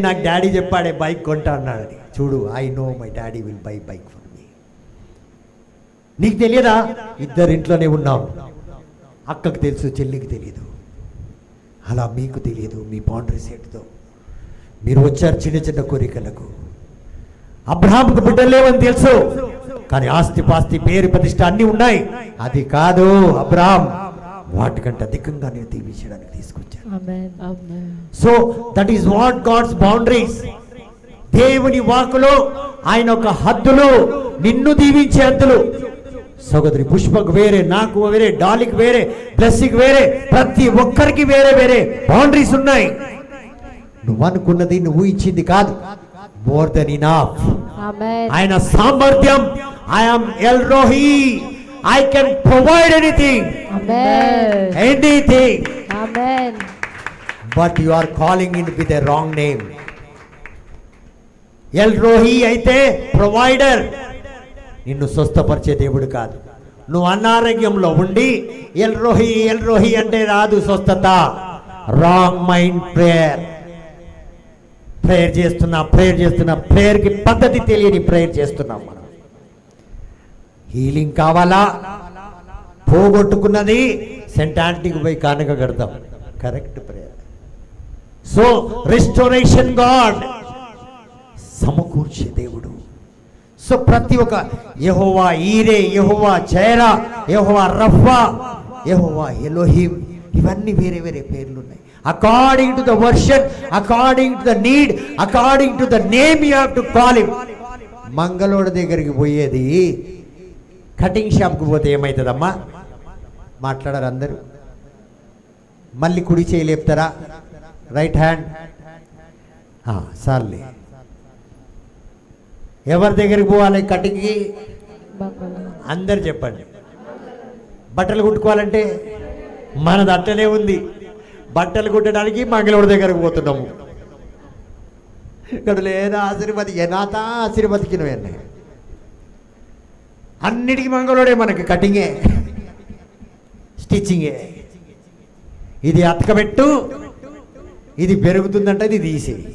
నాకు డాడీ చెప్పాడే బైక్ కొంటా అన్నాడని. చూడు, I know my daddy will buy bike for me. నీకు తెలియదా? ఇద్దరు ఇంట్లోనే ఉన్నాం. అక్కకు తెలుసు, చెల్లికి తెలియదు. అలా మీకు తెలియదు మీ బౌండరీస్ ఏంటిదో. మీరు వచ్చారు చిన్న చిన్న కోరికలకు. అబ్రహాముకు బిడ్డలు లేవని తెలుసు, కానీ ఆస్తి పాస్తి, పేరు ప్రతిష్ట అన్నీ ఉన్నాయి. అది కాదు అబ్రహాం, వాటికంటే అధికంగా నేను దీవించడానికి తీసుకొచ్చాను. Amen. Amen. So that is what God's boundaries. దేవుని వాకులో ఆయన ఒక హద్దులు, నిన్ను దీవించే హద్దులు. సోదరి పుష్పకు వేరే, నాకు వేరే, డాలికి వేరే, బ్లెస్సింగ్ వేరే, ప్రతి ఒక్కరికి వేరే వేరే బౌండరీస్ ఉన్నాయి. నువ్వు అనుకున్నది, నువ్వు ఇచ్చింది కాదు. More than enough. Amen. ఆయన సామర్థ్యం, I'm El Roi, I can provide anything, Amen. Anything. Amen. But you are calling in with a wrong name. El Roi అయితే ప్రొవైడర్, నిన్ను స్వస్థపరిచే దేవుడు కాదు. నువ్వు అనారోగ్యంలో ఉండి ఎల్ రోహి అంటే రాదు స్వస్థత. Wrong mind prayer. ప్రేయర్ చేస్తున్నా ప్రేయర్కి పద్ధతి తెలియని ప్రేయర్ చేస్తున్నాం మనం. హీలింగ్ కావాలా? పోగొట్టుకున్నది సెంట్ ఆంటీకి పోయి కానుక కడతాం. Correct prayer. So restoration God, సమకూర్చే దేవుడు. సో ప్రతి ఒక్క యెహోవా ఈరే, యెహోవా జైరా, యెహోవా రఫా, యెహోవా ఎలోహిం, ఇవన్నీ వేరే వేరే పేర్లు ఉన్నాయి. According to the version, according to the need, according to the name you have to call him. మంగళోడి దగ్గరికి పోయేది, కటింగ్ షాప్కి పోతే ఏమవుతుందమ్మా? మాట్లాడారు అందరూ. మళ్ళీ కుడి చేయి లేపుతారా? Right hand. సార్లే. ఎవరి దగ్గరికి పోవాలి కటింగ్కి? అందరు చెప్పండి. బట్టలు కుట్టుకోవాలంటే మనది అట్టనే ఉంది. బట్టలు కుట్టడానికి మంగళవాడి దగ్గరకు పోతున్నాము. ఇక్కడ లేదా ఆశీర్వది, ఎనాత ఆశీర్వదికినవన్నీ అన్నిటికీ మంగళవాడే. మనకి కటింగే, స్టిచ్చింగే. ఇది అతకబెట్టు, ఇది పెరుగుతుందంటే ఇది తీసేయి.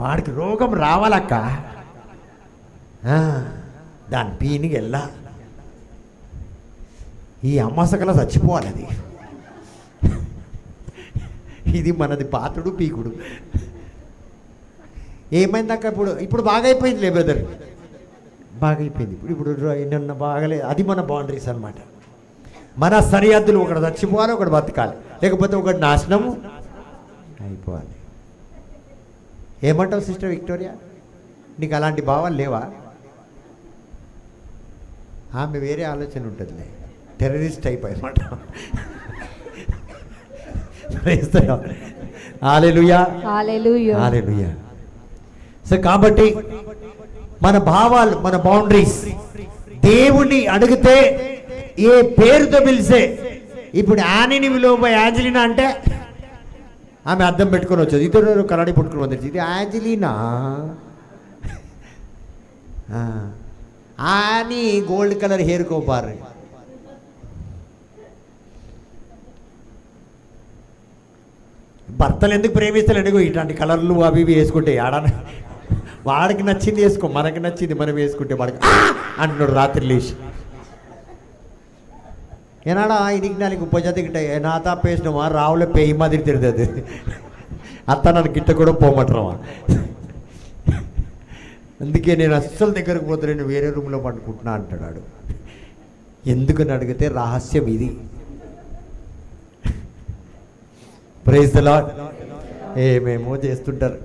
వాడికి రోగం రావాలక్క, దాని పీనికి వెళ్ళా, ఈ అమ్మసకల చచ్చిపోవాలి అది. ఇది మనది పాతుడు పీకుడు. ఏమైందాక ఇప్పుడు బాగా అయిపోయింది బ్రదర్, బాగా అయిపోయింది. ఇప్పుడు నిన్న బాగాలేదు. అది మన బౌండరీస్ అన్నమాట. మన సరిహద్దులు, ఒకటి చచ్చిపోవాలి, ఒకటి బతకాలి, లేకపోతే ఒకటి నాశనము అయిపోవాలి. ఏమంటావు సిస్టర్ విక్టోరియా, నీకు అలాంటి భావాలు లేవా? ఆమె వేరే ఆలోచన ఉంటుందిలే, టెర్రరిస్ట్ టైప్ అనమాట. హల్లెలూయా, హల్లెలూయా, హల్లెలూయా. సో కాబట్టి మన భావాలు, మన బౌండరీస్ దేవుణ్ణి అడిగితే ఏ పేరుతో పిలిచే, ఇప్పుడు యానీని విలువ యాంజలినా అంటే ఆమె అద్దం పెట్టుకొని వచ్చేది, ఇతరు కరాడి పట్టుకుని వచ్చేది, ఇది యాంజలినా. అని గోల్డ్ కలర్ హెయిర్ కోపారు. భర్తలు ఎందుకు ప్రేమిస్తారు అడుగు, ఇట్లాంటి కలర్లు అవి ఇవి వేసుకుంటే ఆడన. వాడికి నచ్చింది వేసుకో, మనకి నచ్చింది మనం వేసుకుంటే వాడికి అంటున్నాడు రాత్రి లేచి. ఏనాడా ఇనికి నాలుగు ఉపజాతి గిట్ట ఏనాతా పేసినవా రావులే పేయి మాదిరి తిరుగుతుంది అత్త నన్ను గిట్ట కూడా పోమంటావా. అందుకే నేను అస్సలు దగ్గరకు పోతే నేను వేరే రూమ్లో పండుకుంటున్నా అంటాడు. ఎందుకని అడిగితే రహస్యం ఇది. Praise the Lord. ఏమేమో చేస్తుంటారు.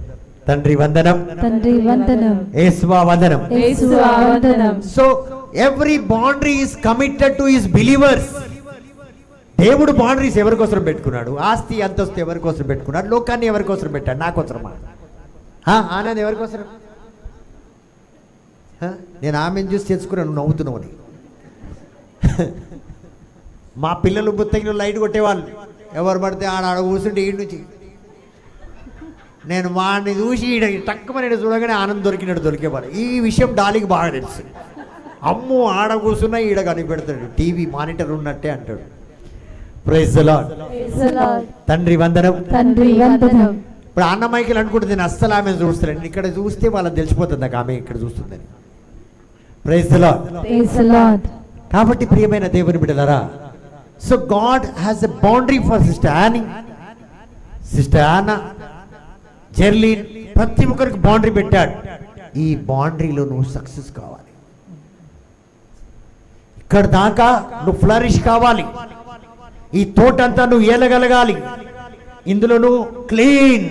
తండ్రి వందనం, తండ్రి వందనం, యేసువా వందనం, యేసువా వందనం. So every boundary is committed to his believers. దేవుడు బౌండరీస్ ఎవరి కోసం పెట్టుకున్నాడు? ఆస్తి అంతస్తు ఎవరి కోసం పెట్టుకున్నాడు? లోకాన్ని ఎవరి కోసం పెట్టాడు? నా కోసమా? ఆనంద్ ఎవరి కోసం? నేను ఆమెను చూసి తెచ్చుకున్నాను, నువ్వు నవ్వుతున్నావు అని. మా పిల్లలు బుత్తగిలో లైట్ కొట్టేవాళ్ళు, ఎవరు పడితే ఆడ కూర్చుంటే ఈడు నుంచి నేను వాడిని చూసి ఈడ తక్కువ చూడగానే ఆనందం దొరికినట్టు దొరికేవాడు. ఈ విషయం డాలీకి బాగా తెలుసు. అమ్ము ఆడ కూర్చున్నా ఈడ కనిపెడతాడు, టీవీ మానిటర్ ఉన్నట్టే అంటాడు. Praise the lord. తండ్రి వందనం, తండ్రి వందనం. ఇప్పుడు అన్న మైకిల్ అనుకుంటుంది నేను అస్సలు ఆమె చూస్తాను, ఇక్కడ చూస్తే వాళ్ళకి తెలిసిపోతుంది నాకు ఆమె ఇక్కడ చూస్తుందని. Praise the lord. Praise the lord. కాబట్టి ప్రియమైన దేవుని బిడ్డలారా, so God has a boundary for sister Annie, sister Anna, Jerlin, ప్రతి ఒక్కరికి బౌండరీ పెట్టాడు. ఈ బౌండరీలో నువ్వు సక్సెస్ కావాలి, ఇక్కడ దాకా నువ్వు ఫ్లరిష్ కావాలి, ఈ తోటంతా నువ్వు ఏలగలగాలి, ఇందులో నువ్వు క్లీన్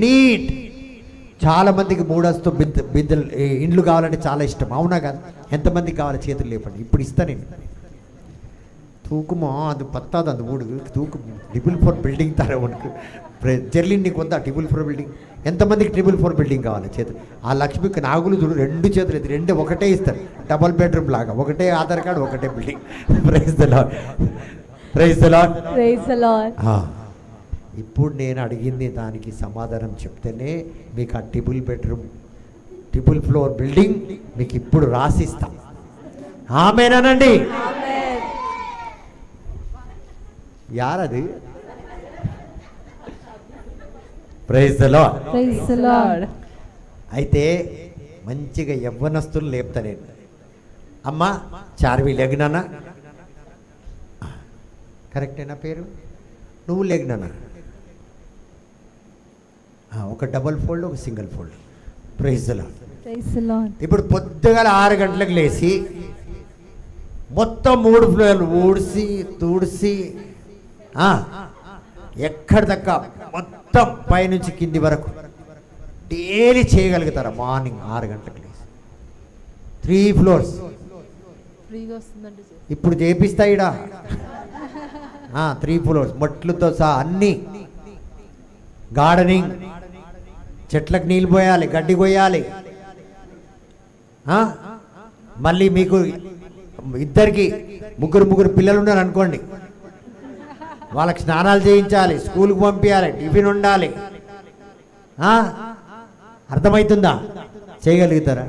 నీట్. చాలా మందికి మూడస్తు బిద్దలు ఇండ్లు కావాలంటే చాలా ఇష్టం, అవునా కాదు? ఎంతమందికి కావాలి చేతులు లేపండి, ఇప్పుడు ఇస్తా నేను. తూకుమా అది పత్తాది అది మూడు తూకు ట్రిపుల్ 4 బిల్డింగ్ తారా ఉనకు. జెర్లిన్ నీకు వద్దా ట్రిపుల్ 4 బిల్డింగ్? ఎంతమందికి ట్రిపుల్ 4 బిల్డింగ్ కావాలి చేతులు? ఆ లక్ష్మికి నాగులు చూడు, 2 చేతులు ఎత్తి 2 ఒకటే ఇస్తారు, డబల్ బెడ్రూమ్ లాగా, ఒకటే ఆధార్ కార్డు, ఒకటే building. Praise the lord, praise the lord, praise the lord. ఇప్పుడు నేను అడిగింది దానికి సమాధానం చెప్తేనే మీకు ఆ triple bedroom triple floor building మీకు ఇప్పుడు రాసిస్తాం. ఆమేనండి. యారది? Praise the lord, praise the Lord. అయితే మంచిగా యవ్వనస్తులు లేపుతా నేను. అమ్మా చార్వి లెగ్నానా, కరెక్టేనా పేరు? నువ్వు లెగ్నానా? ఒక డబల్ ఫోల్డ్, ఒక single fold. Praise the lord, praise the lord. ఇప్పుడు పొద్దుగాల 6 గంటలకు లేచి మొత్తం 3 ఫ్లోర్లు ఊడ్చి తుడిచి ఎక్కడిదక్క మొత్తం పైనుంచి కింది వరకు డైలీ చేయగలుగుతారా? మార్నింగ్ 6 గంటలకు లేచి 3 ఫ్లోర్స్ ఇప్పుడు చేపిస్తాయిడా 3 ఫ్లోర్స్ మొట్లతో సహా అన్నీ, గార్డెనింగ్, చెట్లకు నీళ్ళు పోయాలి, గడ్డి పోయాలి. మళ్ళీ మీకు ఇద్దరికి ముగ్గురు పిల్లలు ఉన్నారు అనుకోండి, వాళ్ళకి స్నానాలు చేయించాలి, స్కూల్కి పంపించాలి, టిఫిన్ ఉండాలి. అర్థమవుతుందా? చేయగలుగుతారా?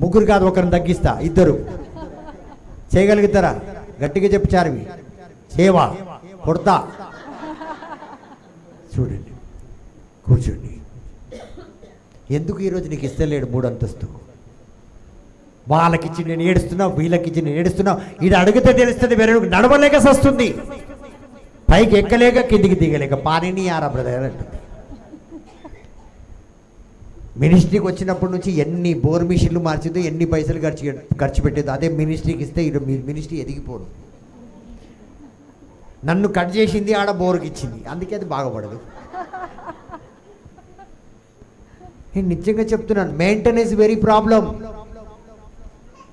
ముగ్గురు కాదు, ఒకరిని తగ్గిస్తా, 2 చేయగలుగుతారా? గట్టిగా చెప్పు చార్వి. సేవ కొడతా. చూడండి, కూర్చోండి. ఎందుకు ఈరోజు నీకు ఇస్తలేడు 3 అంతస్తు? వాళ్ళకిచ్చి నేను ఏడుస్తున్నావు, వీళ్ళకిచ్చి నేను ఏడుస్తున్నావు. ఇది అడిగితే తెలుస్తుంది. వేరే నడవలేక సస్తుంది, పైకి ఎక్కలేక కిందికి దిగలేక. పానిని ఆరా బ్రదర్ అంటుంది. మినిస్ట్రీకి వచ్చినప్పటి నుంచి ఎన్ని బోర్ మిషన్లు మార్చిందో, ఎన్ని పైసలు ఖర్చు పెట్టేదో. అదే మినిస్ట్రీకి ఇస్తే ఇది మీ మినిస్ట్రీ ఎదిగిపోదు. నన్ను కట్ చేసింది, ఆడ బోర్కి ఇచ్చింది, అందుకే అది బాగుపడదు. నేను నిజంగా చెప్తున్నాను, మెయింటెనెన్స్ వెరీ ప్రాబ్లం.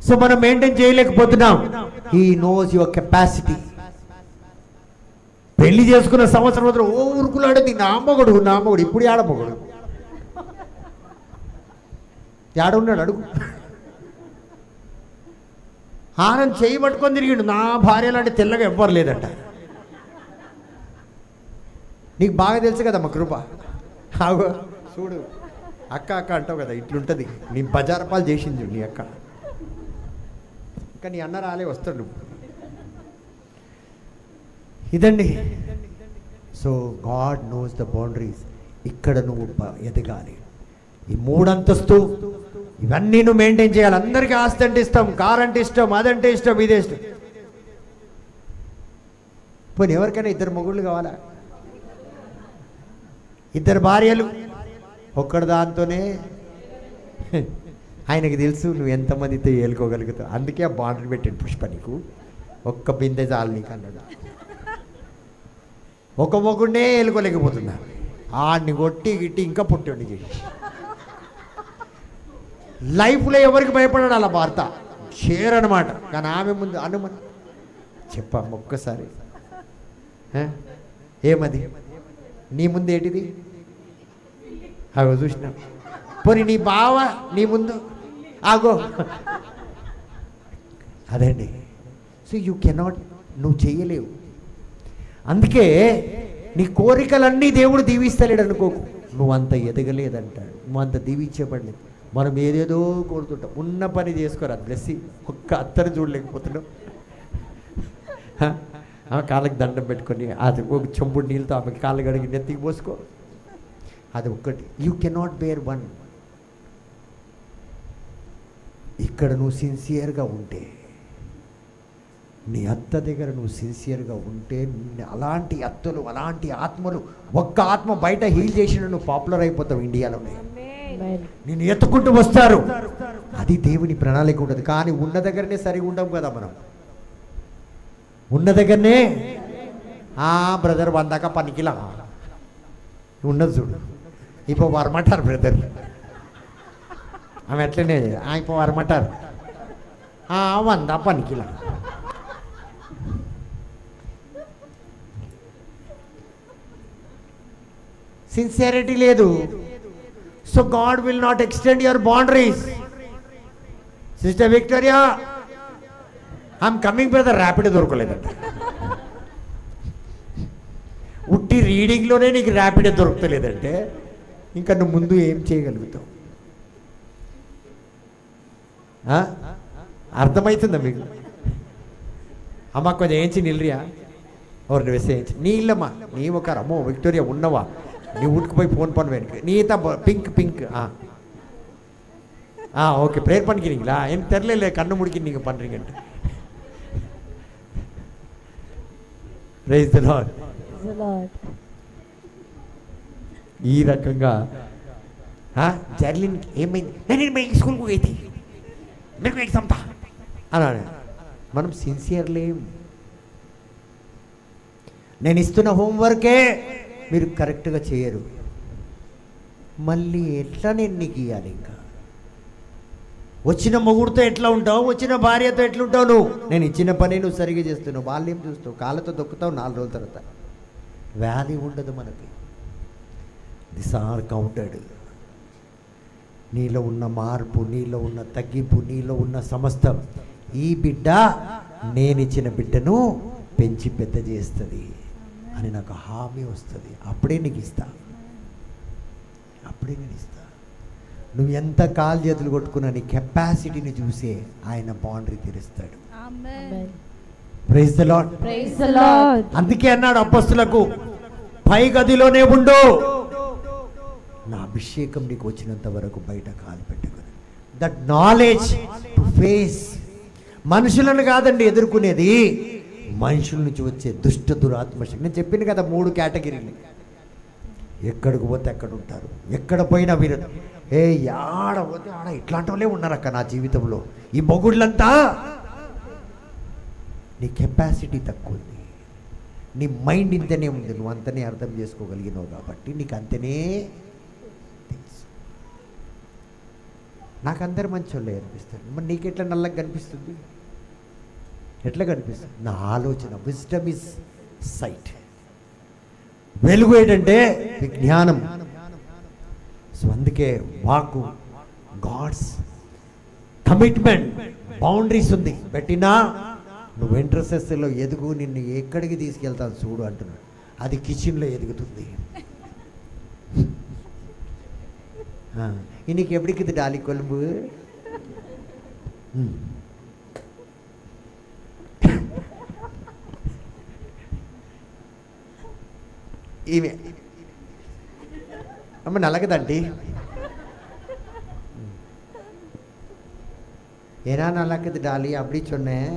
సో మనం మెయింటైన్ చేయలేకపోతున్నాం. He knows your capacity. పెళ్లి చేసుకున్న సంవత్సరం వద్ద ఓ ఊరుకులాడేది నా మొగుడు. ఇప్పుడు ఆడ మొగుడు ఉన్నాడు అడుగు. ఆనంద్ చేయి పట్టుకొని తిరిగిండు. నా భార్య లాంటి తెల్లగా ఎవ్వరు లేదంట. నీకు బాగా తెలుసు కదా మా కృప. ఆగో చూడు, అక్క అక్క అంటావు కదా, ఇట్లుంటుంది. నీ బజారపాలు చేసింది నీ అక్క. ఇంకా నీ అన్న రాలే, వస్తాడు. ఇదండి. So God knows the boundaries. ఇక్కడ నువ్వు ఎదగాలి. ఈ 3 అంతస్తు ఇవన్నీ నువ్వు మెయింటైన్ చేయాలి. అందరికీ ఆస్తి అంటే ఇష్టం, కార్ అంటే ఇష్టం, అదంటే ఇష్టం, ఇదే ఇష్టం. పోనీ ఎవరికైనా 2 మొగుళ్ళు కావాలా? 2 భార్యలు? ఒక్కడు దాంతోనే ఆయనకి తెలుసు నువ్వు ఎంతమందితో ఏలుకోగలుగుతావు. అందుకే ఆ బాండరీ పెట్టాడు పుష్ప. నీకు ఒక్క బిందె చాలు నీకు అన్నాడు. ఒక మొగుడినే ఏలుకోలేకపోతున్నా. ఆడిని కొట్టి గిట్టి ఇంకా పుట్టాడు చేసి. లైఫ్లో ఎవరికి భయపడాడు అలా భర్త షేర్ అనమాట. కానీ ఆమె ముందు అనుమతి చెప్పమ్మ ఒక్కసారి. ఏమది నీ ముందు ఏంటిది? అగో చూసినా. పోనీ నీ బావ నీ ముందు ఆగో. అదండి. సో యూ కెనాట్, నువ్వు చెయ్యలేవు. అందుకే నీ కోరికలన్నీ దేవుడు దీవిస్తలేడు అనుకోకు. నువ్వు అంత ఎదగలేదంటాడు, నువ్వు అంత దీవించబడలేదు. మనం ఏదేదో కోరుతుంటాం. ఉన్న పని చేసుకోరా బ్లెస్సింగ్. ఒక్క అత్తరు చూడలేకపోతున్నాం. ఆమె కాళ్ళకి దండం పెట్టుకొని అది ఒక చెంపుడు నీళ్ళతో ఆమె కాళ్ళు కడిగి నెత్తికి పోసుకో. అది ఒక్కటి. You cannot bear 1. ఇక్కడ నువ్వు సిన్సియర్గా ఉంటే, నీ అత్త దగ్గర నువ్వు సిన్సియర్గా ఉంటే, అలాంటి అత్తలు, అలాంటి ఆత్మలు, ఒక్క ఆత్మ బయట హీల్ చేసిన నువ్వు పాపులర్ అయిపోతావు ఇండియాలోనే. నేను ఎత్తుకుంటూ వస్తారు. అది దేవుని ప్రణాళిక ఉంటుంది. కానీ ఉన్న దగ్గరనే సరిగా ఉండం కదా మనం. ఉన్న దగ్గరనే బ్రదర్ వందాక పనికిలా ఉన్నది చూడు. ఇప్పుడు వరమంటారు బ్రదర్. ఆమె ఎట్లనే ఇప్పుడు వరమంటారు 100 పనికిలా. సిన్సియారిటీ లేదు. So God will not extend your boundaries. Sister Victoria, I'm coming brother. Rapid దొరకలేదంట. ఉట్టి రీడింగ్లోనే నీకు ర్యాపిడ్ దొరకలేదంటే ఇంకా నువ్వు ముందు ఏం చేయగలుగుతావు? అర్థమవుతుందా మీకు? అమ్మ కొంచెం ఏంచి నిల్రియా ఎవరిని వేసేయించి నీ ఇల్లమ్మా. నీ ఒక అమ్మో విక్టోరియా ఉన్నవా? నీ ఉట్టుకుపోయి ఫోన్ పని వెనక నీత పింక్ ஓகே ப்ரேயர் பண்ணிக்கிறீங்களா? எனக்கு தெரியல, கண்ணு முடிக்க நீங்கள் பண்ணுறீங்கன்ட்டு. Praise the lord. ఈ రకంగా జర్లిన్ ఏమైంది? నేను స్కూల్కి పోయి మీకు ఎగ్జామ్ తా అన్నాడు. మనం సిన్సియర్లీ నేను ఇస్తున్న హోంవర్కే మీరు కరెక్ట్గా చేయరు. మళ్ళీ ఎట్లా నేను నీకు ఇవ్వాలి? ఇంకా వచ్చిన మొగుడితో ఎట్లా ఉంటావు, వచ్చిన భార్యతో ఎట్లుంటావు నువ్వు? నేను ఇచ్చిన పని నువ్వు సరిగా చేస్తున్నావు, వాళ్ళు ఏం చూస్తావు? కాళ్ళతో దొక్కుతావు 4 రోజుల తర్వాత. వాల్యూ ఉండదు మనకి. This are counted. నీలో ఉన్న మార్పు, నీలో ఉన్న తగ్గింపు, నీలో ఉన్న సమస్తం ఈ బిడ్డ నేనిచ్చిన బిడ్డను పెంచి పెద్ద చేస్తుంది అని నాకు హామీ వస్తుంది. అప్పుడే నీకు ఇస్తా, అప్పుడే నేను ఇస్తా. నువ్వు ఎంత కాలు చేతులు కొట్టుకున్నా నీ కెపాసిటీని చూసే ఆయన బౌండరీ తీరుస్తాడు. Praise the lord. Praise the Lord. అందుకే అన్నాడు అపొస్తలులకు, పై గదిలోనే ఉండు, నా అభిషేకం నీకు వచ్చినంత వరకు బయట కాలు పెట్టకూడదు. దట్ నాలెడ్జ్ టు ఫేస్, మనుషులను కాదండి ఎదుర్కొనేది, మనుషుల నుంచి వచ్చే దుష్ట దురాత్మశక్తి. నేను చెప్పింది కదా 3 కేటగిరీలు. ఎక్కడికి పోతే ఎక్కడ ఉంటారు, ఎక్కడ పోయినా వీరు ఆడ పోతే ఆడ ఇట్లాంటి వాళ్ళే ఉన్నారక్క నా జీవితంలో. ఈ మొగుళ్ళంతా నీ కెపాసిటీ తక్కువ ఉంది, నీ మైండ్ ఇంతనే ఉంది, నువ్వు అంతనే అర్థం చేసుకోగలిగినావు కాబట్టి నీకు అంతనే తెలుసు. నాకు అందరు మంచోళ్ళే అనిపిస్తారు, మరి నీకెట్లా నల్లగా కనిపిస్తుంది? ఎట్లా కనిపిస్తుంది? నా ఆలోచన. Wisdom is sight. వెలుగు ఏంటంటే జ్ఞానం. సో అందుకే వాకు గాడ్స్ కమిట్మెంట్, బౌండరీస్ ఉంది. పెట్టినా నువ్వు ఇంటర్సెస్లో ఎదుగు, నిన్ను ఎక్కడికి తీసుకెళ్తాను చూడు అంటున్నాడు. అది కిచెన్లో ఎదుగుతుంది. ఇనికి ఎప్పటికి డాలి కొలుపు. ఈమె అమ్మ నలగదండి. ஏன்னா நல்லாக்குது டாலி அப்படி சொன்னேன்.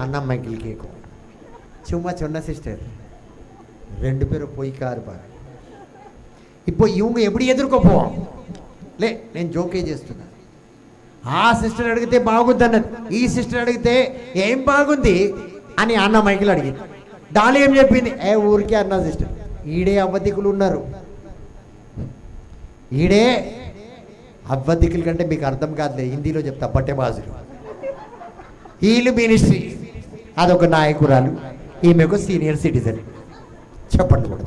அண்ணா மைக்கிள் கேட்கும், சும்மா சொன்ன சிஸ்டர். 2 பேரும் போய்க்கா இருப்பாరు. இப்போ ఇవங்க எப்படி ఎదుర్కో పోవాం లే, నేను జోకే చేస్తున్నా. ఆ సిస్టర్ అడిగితే బాగుంది అన్నది, ఈ సిస్టర్ అడిగితే ఏం బాగుంది అని అన్న మైకిల్ అడిగింది. డాలి ఏం చెప్పింది? ఊరికే అన్న సిస్టర్. ఈడే అబద్ధికులు ఉన్నారు. ఈడే అబద్ధికుల కంటే మీకు అర్థం కాదులే, హిందీలో చెప్తా, పట్టెబాజులు. వీళ్ళు మినిస్ట్రీ, అదొక నాయకురాలు, ఈమెకు సీనియర్ సిటిజన్. చెప్పండి కూడా.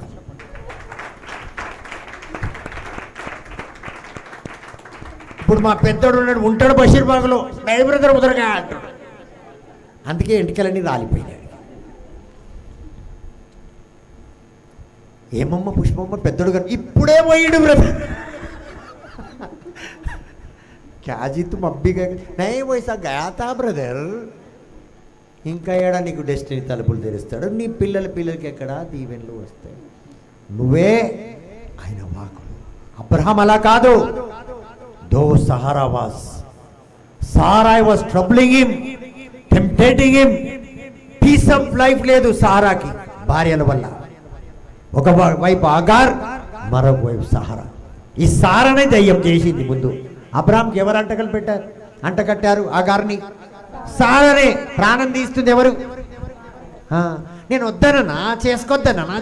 ఇప్పుడు మా పెద్దోడు ఉంటాడు బషీర్బాగ్లో, బ్రదర్ ముదరగా అంటాడు. అందుకే ఎంటికలన్నీ రాలిపోయినాయి. ఏమమ్మ పుష్పమ్మ పెద్దోడు కానీ ఇప్పుడే పోయిడు బ్రదర్. క్యాజీ తుమ్ అబ్బిగా నై వయసా గయాతా బ్రదర్. ఇంకా ఏడా నీకు డెస్టినీ తలుపులు తెరుస్తాడు. నీ పిల్లలకి ఎక్కడ దీవెనలు వస్తాయి. నువ్వే ఆయన వాకులు. అబ్రహాం అలా కాదు. Though Sarah was Sarai was troubling him, tempting him. Peace of life లేదు సారాకి భార్యల వల్ల. ఒక వైపు ఆగార్, మరొక వైపు సహారా. ఈ సారానే దయ్యం చేసింది ముందు. అబ్రహాంకి ఎవరు అంటకట్టారు ఆగార్ని? సారానే. ప్రాణం తీస్తుంది ఎవరు? నేను వద్దనన్నా, చేసుకోవద్దన్నా, నా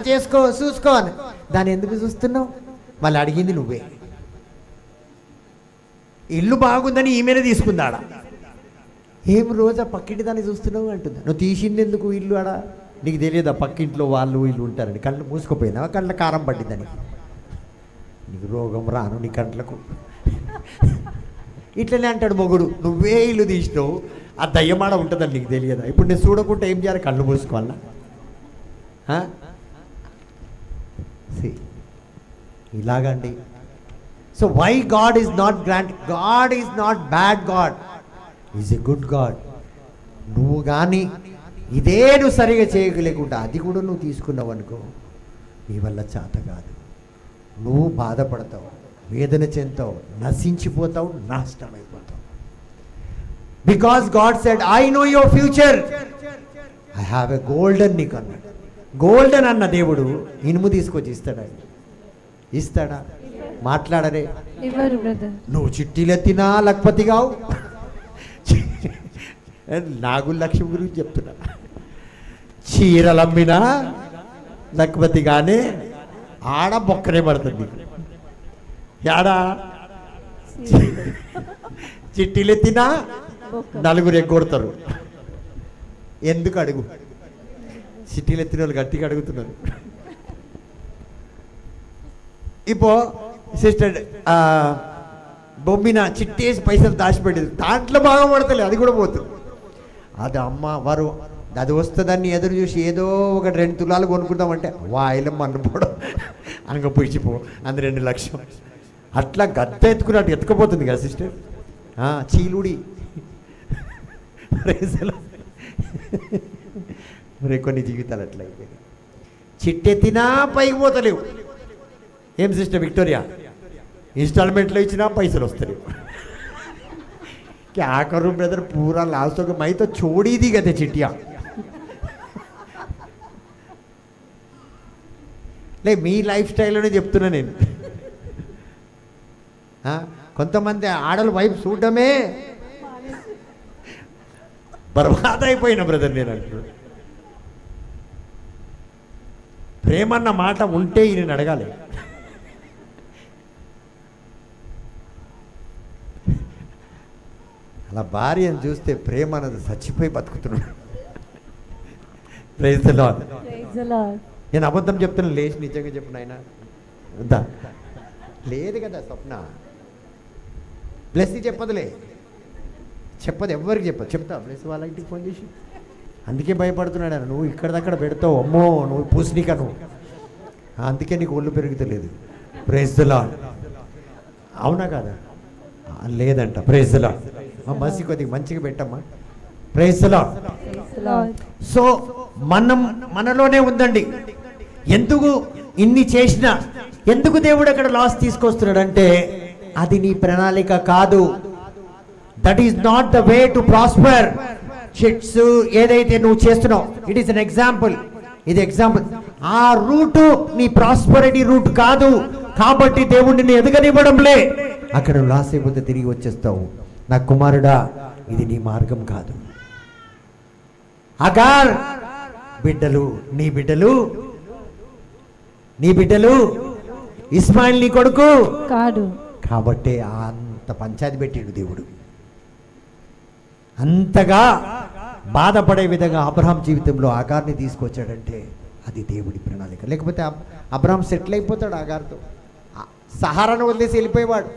చూసుకో అని. దాన్ని ఎందుకు చూస్తున్నావు? వాళ్ళు అడిగింది నువ్వే. ఇల్లు బాగుందని ఈమెనే తీసుకుందాడ. ఏం రోజా పక్కింటి దాన్ని చూస్తున్నావు అంటుంది. నువ్వు తీసింది ఎందుకు ఇల్లు ఆడ? నీకు తెలియదా పక్కింట్లో వాళ్ళు వీళ్ళు ఉంటారని? కళ్ళు మూసుకుపోయినావా? కళ్ళ కారం పట్టిందని. నీకు రోగం రాను నీ కంట్లకు. ఇట్లనే అంటాడు మొగుడు. నువ్వే ఇల్లు తీసినావు, ఆ దయ్యమాడ ఉంటుందని నీకు తెలియదా? ఇప్పుడు నేను చూడకుంటే ఏం చేయాలి? కళ్ళు మూసుకోవాలా? ఇలాగండి. So why God is not grant? God is not bad God, is a good God. నువ్వు కానీ ఇదే నువ్వు సరిగా చేయలేకుండా అది కూడా నువ్వు తీసుకున్నావు అనుకో, నీ వల్ల చేత కాదు. నువ్వు బాధపడతావు, వేదన చెందుతావు, నశించిపోతావు, నాశనం అయిపోతావు. Because God said I know your future, I have a golden. నీకు అన్నాడు గోల్డెన్ అన్న దేవుడు ఇనుము తీసుకొచ్చి ఇస్తాడా? ఇస్తాడా? మాట్లాడరే. నువ్వు చిట్టీలెత్తినా లక్పతి కావు. నాగుల లక్ష్మి గురించి చెప్తున్నా. చీరలమ్మినా లక్పతి కానీ ఆడ బొక్కనే పడుతుంది. యాడా చిట్టీలెత్తినా నలుగురు ఎగ్గొడతారు. ఎందుకు అడుగు? చిట్టీలు ఎత్తిన వాళ్ళు గట్టిగా అడుగుతున్నారు. ఇప్పో సిస్టర్ బొమ్మిన చిట్టేసి పైసలు దాచిపెట్టేది, దాంట్లో బాగా పడతలే, అది కూడా పోతుంది. అది అమ్మ వారు అది వస్తుందని ఎదురు చూసి ఏదో ఒక 2 తులాలు కొనుక్కుందామంటే వాయిలం మన్నుపోవడం అనక పుచ్చిపో అందు 2 లక్షలు అట్లా గద్ద ఎత్తుకున్నట్టు ఎత్తుకపోతుంది కదా సిస్టర్. చీలుడి మరి కొన్ని జీవితాలు అట్లా అయిపోయినాయి. చిట్టెత్తినా పైకి పోతలేవు. ఏం సిస్టర్ విక్టోరియా, ఇన్స్టాల్మెంట్లో ఇచ్చినా పైసలు వస్తలేవు. क्या करूं ब्रदर, पूरा लास्ट हो गया, मैं तो छोड़ ही दी गए चिट्टिया. లే మీ లైఫ్ స్టైల్లోనే చెప్తున్నా నేను. కొంతమంది ఆడలు వైపు చూడడమే బర్బాద్ అయిపోయిన బ్రదర్ నేను అంటున్నాను. ప్రేమన్న మాట ఉంటే ఈయన అడగాలి. అలా భార్యను చూస్తే ప్రేమ అన్నది చచ్చిపోయి బతుకుతున్నాడు. Praise the Lord. నేను అబద్ధం చెప్తున్నాను, లేచి నిజంగా చెప్పిన ఆయన ఉందా లేదు కదా స్వప్న. బ్లెస్ చెప్పదులే, చెప్పదు, ఎవరికి చెప్పదు. చెప్తా బ్లెస్ వాళ్ళ ఇంటికి ఫోన్ చేసి. అందుకే భయపడుతున్నాడు ఆయన. నువ్వు ఇక్కడదక్కడ పెడతావు, అమ్మో నువ్వు పూసినిక నువ్వు, అందుకే నీకు ఒళ్ళు పెరుగుతలేదు. Praise the lord. అవునా కాదా? లేదంట. Praise the Lord. మసి కొద్దిగా మంచిగా పెట్టమ్మా. Praise the Lord. సో మనలోనే ఉందండి. ఎందుకు ఇన్ని చేసినా ఎందుకు దేవుడు అక్కడ లాస్ తీసుకొస్తున్నాడంటే అది నీ ప్రణాళిక కాదు. That is not the way to prosper. Chits ఏదైతే నువ్వు చేస్తున్నావు, ఇట్ ఈస్ అన్ ఎగ్జాంపుల్. ఇది ఎగ్జాంపుల్. ఆ రూటు నీ ప్రాస్పరిటీ రూట్ కాదు. కాబట్టి దేవుడిని ఎదగనివ్వడంలే. అక్కడ నువ్వు లాస్ అయిపోతే తిరిగి వచ్చేస్తావు. నా కుమారుడా, ఇది నీ మార్గం కాదు. అగార్ బిడ్డలు నీ బిడ్డలు ఇస్మాయిల్ నీ కొడుకు కాదు. కాబట్టి అంత పంచాయతీ పెట్టిండు దేవుడు. అంతగా బాధపడే విధంగా అబ్రహాం జీవితంలో ఆగార్ని తీసుకొచ్చాడంటే అది దేవుడి ప్రణాళిక. లేకపోతే అబ్రహాం సెటిల్ అయిపోతాడు ఆగార్తో. సహారాను వదిలేసి వెళ్ళిపోయేవాడు.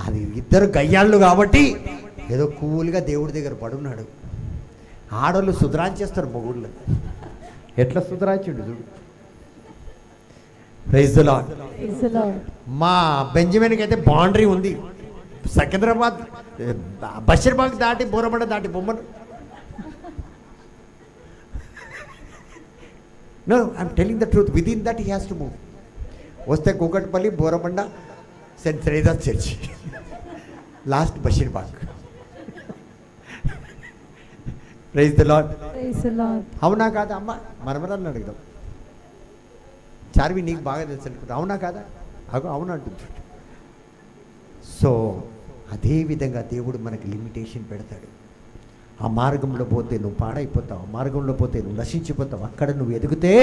అది ఇద్దరు గయ్యాళ్ళు కాబట్టి ఏదో కూల్గా దేవుడి దగ్గర పడున్నాడు. ఆడోళ్ళు సుధరాంచేస్తారు మొగుళ్ళు. ఎట్లా సుధరాంచుండు చూడు. Praise the Lord. మా బెంజమిన్కి అయితే బౌండరీ ఉంది. సికింద్రాబాద్ బషీర్బాగ్ దాటి బోరబండ దాటి బొమ్మను. No, I'm telling the truth. With in that he has to move. వస్తే Kukatpally, Borabanda, Saint Theresa church, last Basheerbagh. Praise the lord. అవునా కాదా అమ్మ? మనమరాలను అడుగుదాం. చార్వి నీకు బాగా తెలుసు అనుకుంటా. అవునా కాదా? అవును అంటుంది. సో అదేవిధంగా దేవుడు మనకి లిమిటేషన్ పెడతాడు. ఆ మార్గంలో పోతే నువ్వు పాడైపోతావు, ఆ మార్గంలో పోతే నువ్వు నశించిపోతావు. అక్కడ నువ్వు ఎదిగితే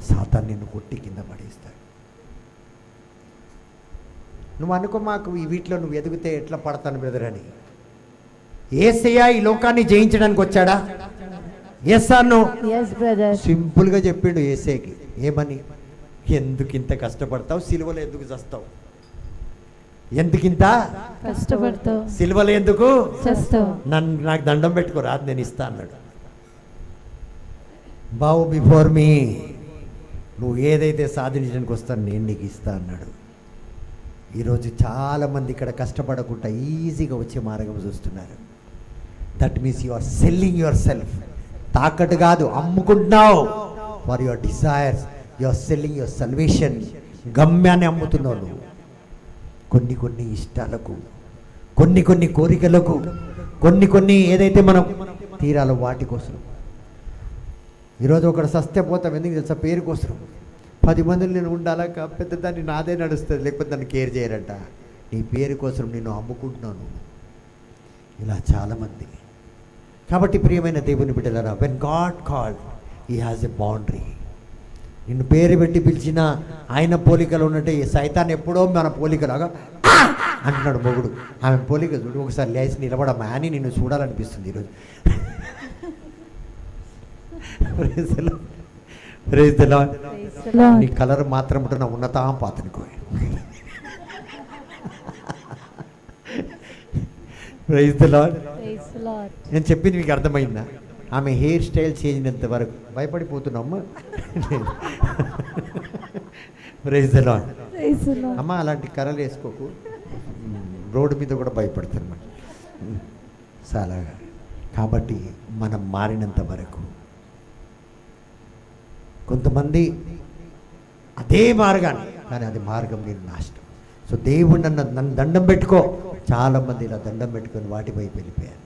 సాతాను నిన్ను కొట్టి కింద పడేస్తాడు. నువ్వు అనుకో మాకు వీటిలో నువ్వు ఎదిగితే ఎట్లా పడతాను బ్రదర్ అని. యేసయ్య ఈ లోకాన్ని జయించడానికి వచ్చాడా? Yes or no? yes brother. సింపుల్గా చెప్పిండు యేసయ్యకి. ఏమని? ఎందుకు ఇంత కష్టపడతావు, సిలువలో ఎందుకు చస్తావు, ఎందుకింత కష్టపడతావు, సిలువలో ఎందుకు చేస్తావు, నాకు దండం పెట్టుకో, రాదు నేను ఇస్తా అన్నాడు. బావు బిఫోర్ మీ, నువ్వు ఏదైతే సాధించడానికి వస్తాను నేను నీకు ఇస్తా అన్నాడు. ఈరోజు చాలామంది ఇక్కడ కష్టపడకుండా ఈజీగా వచ్చే మార్గం చూస్తున్నారు. That means you are selling yourself. తాకట్టు కాదు, అమ్ముకుంటున్నావు. For your desires you are selling your salvation. గమ్యాన్ని అమ్ముతున్నావు నువ్వు. కొన్ని ఇష్టాలకు, కొన్ని కోరికలకు, కొన్ని ఏదైతే మనం తీరాలో వాటి కోసం. ఈరోజు ఒకడు సస్తే పోతాం. ఎందుకు తెలుసా? పేరు కోసం. 10 మందిని నేను ఉండాలక పెద్ద దాన్ని నాదే నడుస్తుంది, లేకపోతే దాన్ని కేర్ చేయరంట. నీ పేరు కోసం నేను అమ్ముకుంటున్నాను. ఇలా చాలామంది. కాబట్టి ప్రియమైన దేవుని బిడ్డలారా, when God called he has a boundary. నిన్ను పేరు పెట్టి పిలిచిన ఆయన పోలికలు ఉన్నట్టే సైతాన్ ఎప్పుడో మన పోలికలాగా అంటున్నాడు మొగుడు. ఆమె పోలిక చూడు. ఒకసారి లేచి నిలబడమ్మా అని నిన్ను చూడాలనిపిస్తుంది ఈరోజు. Praise the Lord. నీ కలర్ మాత్రం ఉంటున్న ఉన్నతా పాతనుకో. Praise the Lord. నేను చెప్పింది మీకు అర్థమైందా? ఆమె హెయిర్ స్టైల్ చేంజ్ అయినంత వరకు భయపడిపోతున్నామ్మా. Praise the lord. అమ్మ అలాంటి కర్రలు వేసుకోకు. రోడ్డు మీద కూడా భయపడుతున్నమాట చాలాగా. కాబట్టి మనం మారినంత వరకు కొంతమంది అదే మార్గాన్ని, కానీ అది మార్గం నేను నాశనం. సో దేవుడు నన్ను దండం పెట్టుకో, చాలామంది ఇలా దండం పెట్టుకొని వాటి వైపు వెళ్ళిపోయారు.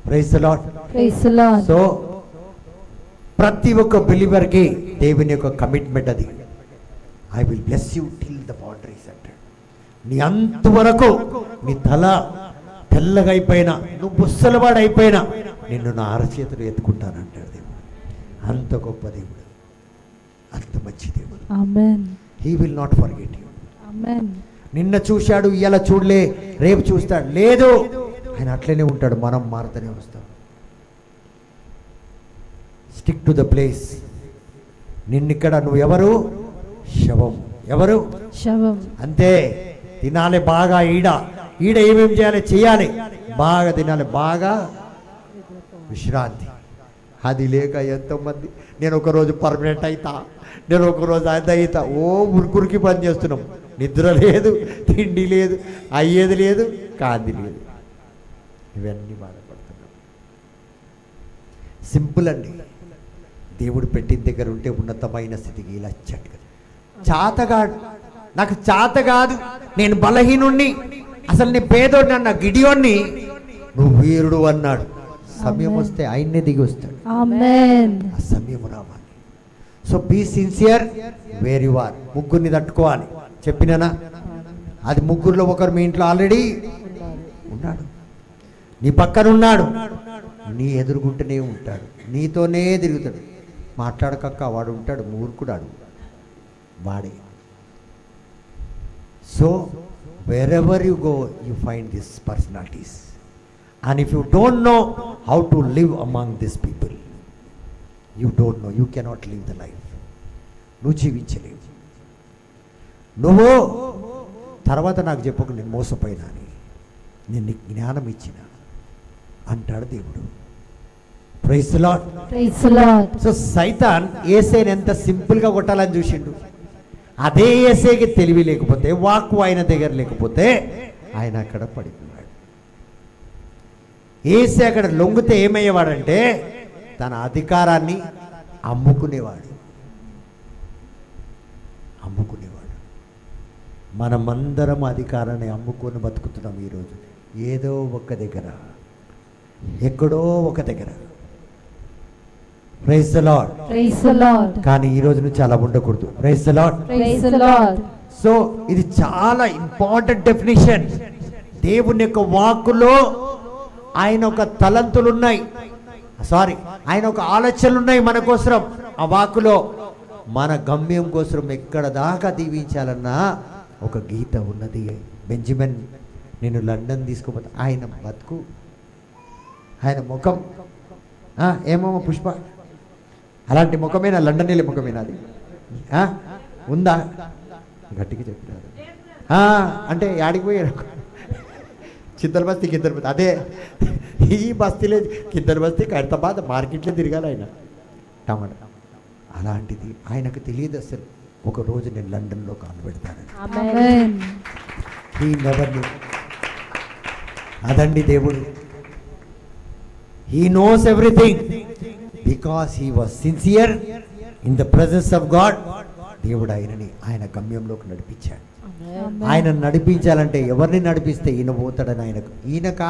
Praise the lord. Praise the Lord. So ప్రతి ఒక్క బిలీవర్కి దేవుని యొక్క కమిట్మెంట్ అది. I will bless you till the boundaries అంటాడు. నీ అంతవరకు నీ తల తెల్లగా అయిపోయినా, నువ్వు బుస్సలవాడు అయిపోయినా, నిన్ను నా అరచేతులు ఎత్తుకుంటానంటాడు దేవుడు. అంత గొప్ప దేవుడు, అంత మంచి దేవుడు. Amen. He will not forget you. Amen. నిన్న చూశాడు, ఇలా చూడలే, రేపు చూస్తాడు, లేదు, ఆయన అట్లనే ఉంటాడు. మనం మారుతూనే వస్తాం. Stick to the place. నిన్నిక్కడ నువ్వు ఎవరు? శవం. ఎవరు? శవం. అంతే. తినాలి బాగా, ఈడ ఏమేం చేయాలి, బాగా తినాలి, బాగా విశ్రాంతి. అది లేక ఎంతోమంది, నేను ఒకరోజు పర్మనెంట్ అవుతా, నేను ఒకరోజు అది అవుతా, ఓ ఉరుకురికి పని చేస్తున్నాం. నిద్ర లేదు, తిండి లేదు, అయ్యేది లేదు, కాంతి లేదు. ఇవన్నీ బాధపడుతున్నాం. సింపుల్ అండి. దేవుడు పెట్టిన దగ్గర ఉంటే ఉన్నతమైన స్థితికి ఇలా చక్కగా. చాతగాడు, నాకు చాత కాదు, నేను బలహీనుణ్ణి, అసలు నీ పేదోడిని అన్న గిడియోన్ని నువ్వు వీరుడు అన్నాడు. సమయం వస్తే ఆయన్నే దిగి వస్తాడు. Amen. ఆ సమయం రావాలి. So be sincere where you are. ముగ్గురిని తట్టుకోవాలి చెప్పినానా? అది ముగ్గురులో ఒకరు మీ ఇంట్లో ఆల్రెడీ ఉన్నాడు, నీ పక్కన ఉన్నాడు, నీ ఎదురుగుంటూనే ఉంటాడు, నీతోనే తిరుగుతాడు. మాట్లాడకక్క వాడు ఉంటాడు, మూర్ఖుడాడు వాడే. So wherever you go you find this personalities. And if you don't know how to live among these people, you don't know, you cannot live the life. నువ్వు జీవించలేవు. నువ్వు తర్వాత నాకు చెప్పకు నేను మోసపోయినా అని, నేను నీకు జ్ఞానం ఇచ్చిన అంటాడు దేవుడు. Praise the lord. Praise the Lord. So సైతాన్ యేసేని ఎంత సింపుల్గా కొట్టాలని చూసిండు. అదే యేసేకి తెలివి లేకపోతే, వాక్కు ఆయన దగ్గర లేకపోతే ఆయన అక్కడ పడిపోయాడు. యేసే అక్కడ లొంగితే ఏమయ్యేవాడంటే తన అధికారాన్ని అమ్ముకునేవాడు. మనమందరం అధికారాన్ని అమ్ముకొని బతుకుతున్నాం ఈరోజు. ఏదో ఒక దగ్గర, ఎక్కడో ఒక దగ్గర. Praise the lord. Praise the Lord. కానీ ఈ రోజు నుంచి అలా ఉండకూడదు. Praise the lord. Praise the Lord. So ఇది చాలా ఇంపార్టెంట్ డెఫినేషన్. దేవుని యొక్క వాక్కులో ఆయన ఒక తలంతులు ఉన్నాయి, ఆయన ఒక ఆలోచనలు ఉన్నాయి మన కోసం. ఆ వాక్కులో మన గమ్యం కోసం ఎక్కడ దాకా దీవించాలన్నా ఒక గీత ఉన్నది. బెంజమిన్ నేను లండన్ తీసుకుపోతా, ఆయన బతుకు, ఆయన ముఖం ఏమో పుష్ప, అలాంటి ముఖమేనా? లండన్ వెళ్ళే ముఖమేనా అది? ఉందా? గట్టిగా చెప్పినారు. అంటే యాడికి పోయారు? కిద్దరు బస్తీ అదే ఈ బస్తీలే, కిద్దరు బస్తీ, ఖైరతాబాద్ మార్కెట్లో తిరగాలి ఆయన. టమాటా అలాంటిది ఆయనకు తెలియదు అసలు. ఒక రోజు నేను లండన్లో కాలు పెడతాను. Amen. He never knew. అదండి దేవుడు. He knows everything because he was sincere in the presence of God. దేవుడు ఆయన గమ్యంలోకి నడిపించాడు. ఆయన నడిపించాలంటే ఎవరిని నడిపిస్తే ఈయన పోతాడని ఈయనక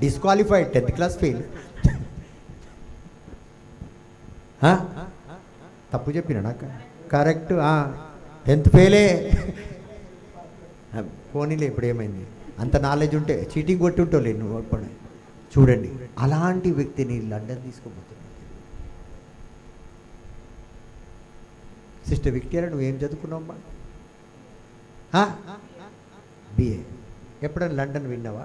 డిస్క్వాలిఫైడ్, 10th క్లాస్ ఫెయిల్. తప్పు చెప్పినా నాకు? Correct, 10th ఫెయిలే. పోనీలే, ఇప్పుడు ఏమైంది? అంత నాలెడ్జ్ ఉంటే చీటింగ్ కొట్టి ఉంటావులే నువ్వు అప్పుడు. చూడండి, అలాంటి వ్యక్తిని లండన్ తీసుకుపోతున్నాడు. సిస్టర్ విక్టోరియా, నువ్వేం చదువుకున్నావమ్మా? బిఏ. ఎప్పుడైనా లండన్ విన్నావా?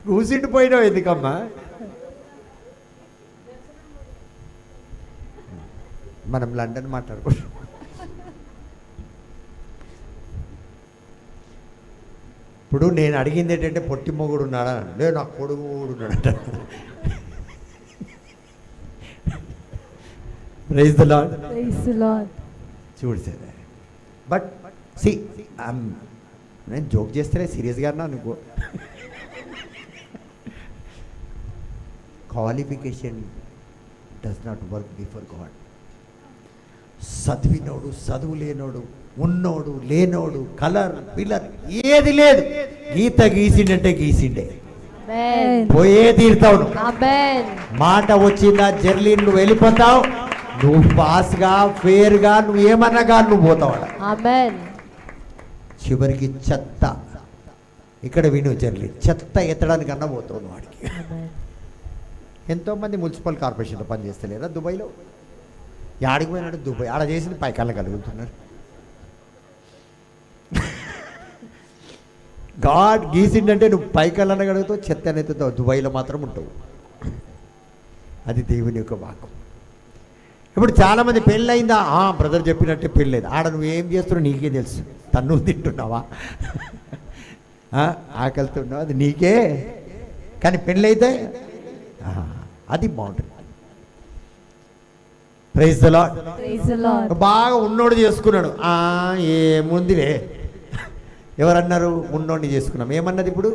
కూసిండిపోయినావు ఎందుకమ్మా? మనం లండన్ మాట్లాడుకుంటాం. ఇప్పుడు నేను అడిగింది ఏంటంటే పొట్టి మొగుడు ఉన్నాడా? లేదు, నాకు పొడుగు మొగుడు ఉన్నాడట. Praise the lord. Praise the Lord. చూడు సార్, బట్ సి నేను జోక్ చేస్తేనే సీరియస్గా అన్నా నువ్వు. Qualification does not work before God. చదివినోడు చదువు లేనోడు, ఉన్నోడు లేనోడు, కలర్ పిల్లర్ ఏది లేదు, గీత గీసిండంటే గీసిండే, ఆమేన్. పోయే తీరుతావు. ఆమేన్. మాట వచ్చిందా జర్లీన్ నువ్వు వెళ్ళిపోతావు, నువ్వు పాస్గా ఫేర్గా నువ్వు ఏమన్నాగా నువ్వు పోతావు. ఆమేన్. చివరికి చెత్త, ఇక్కడ విను జర్లీ, చెత్త ఎత్తడానికి అన్న పోతావు నువ్వు వాడికి. ఆమేన్. ఎంతోమంది మున్సిపల్ కార్పొరేషన్లో పనిచేస్తలేరా దుబాయ్లో? యాడికి పోయినాడు దుబాయ్, ఆడ చేసింది పైకల్లా కలుగుతున్నారు. గాడ్ గీసిండంటే నువ్వు పైకల్లా కలుగుతావు, చెత్త నెత్తుతావు, దుబాయ్లో మాత్రం ఉంటావు. అది దేవుని యొక్క వాక్కు. ఇప్పుడు చాలామంది పెళ్ళయిందా? బ్రదర్ చెప్పినట్టే పెళ్ళలేదు. ఆడ నువ్వు ఏం చేస్తున్నావు నీకే తెలుసు. తన్ను తింటున్నావా, ఆకలితున్నావా, అది నీకే. కానీ పెళ్ళైతే అది బాగుంటుంది. Praise the lord. Praise the lord. బాగా ఉన్నోడు చేసుకున్నాడు, ఏముందిలే. ఎవరన్నారు? ఉన్నోడిని చేసుకున్నాం. ఏమన్నది ఇప్పుడు?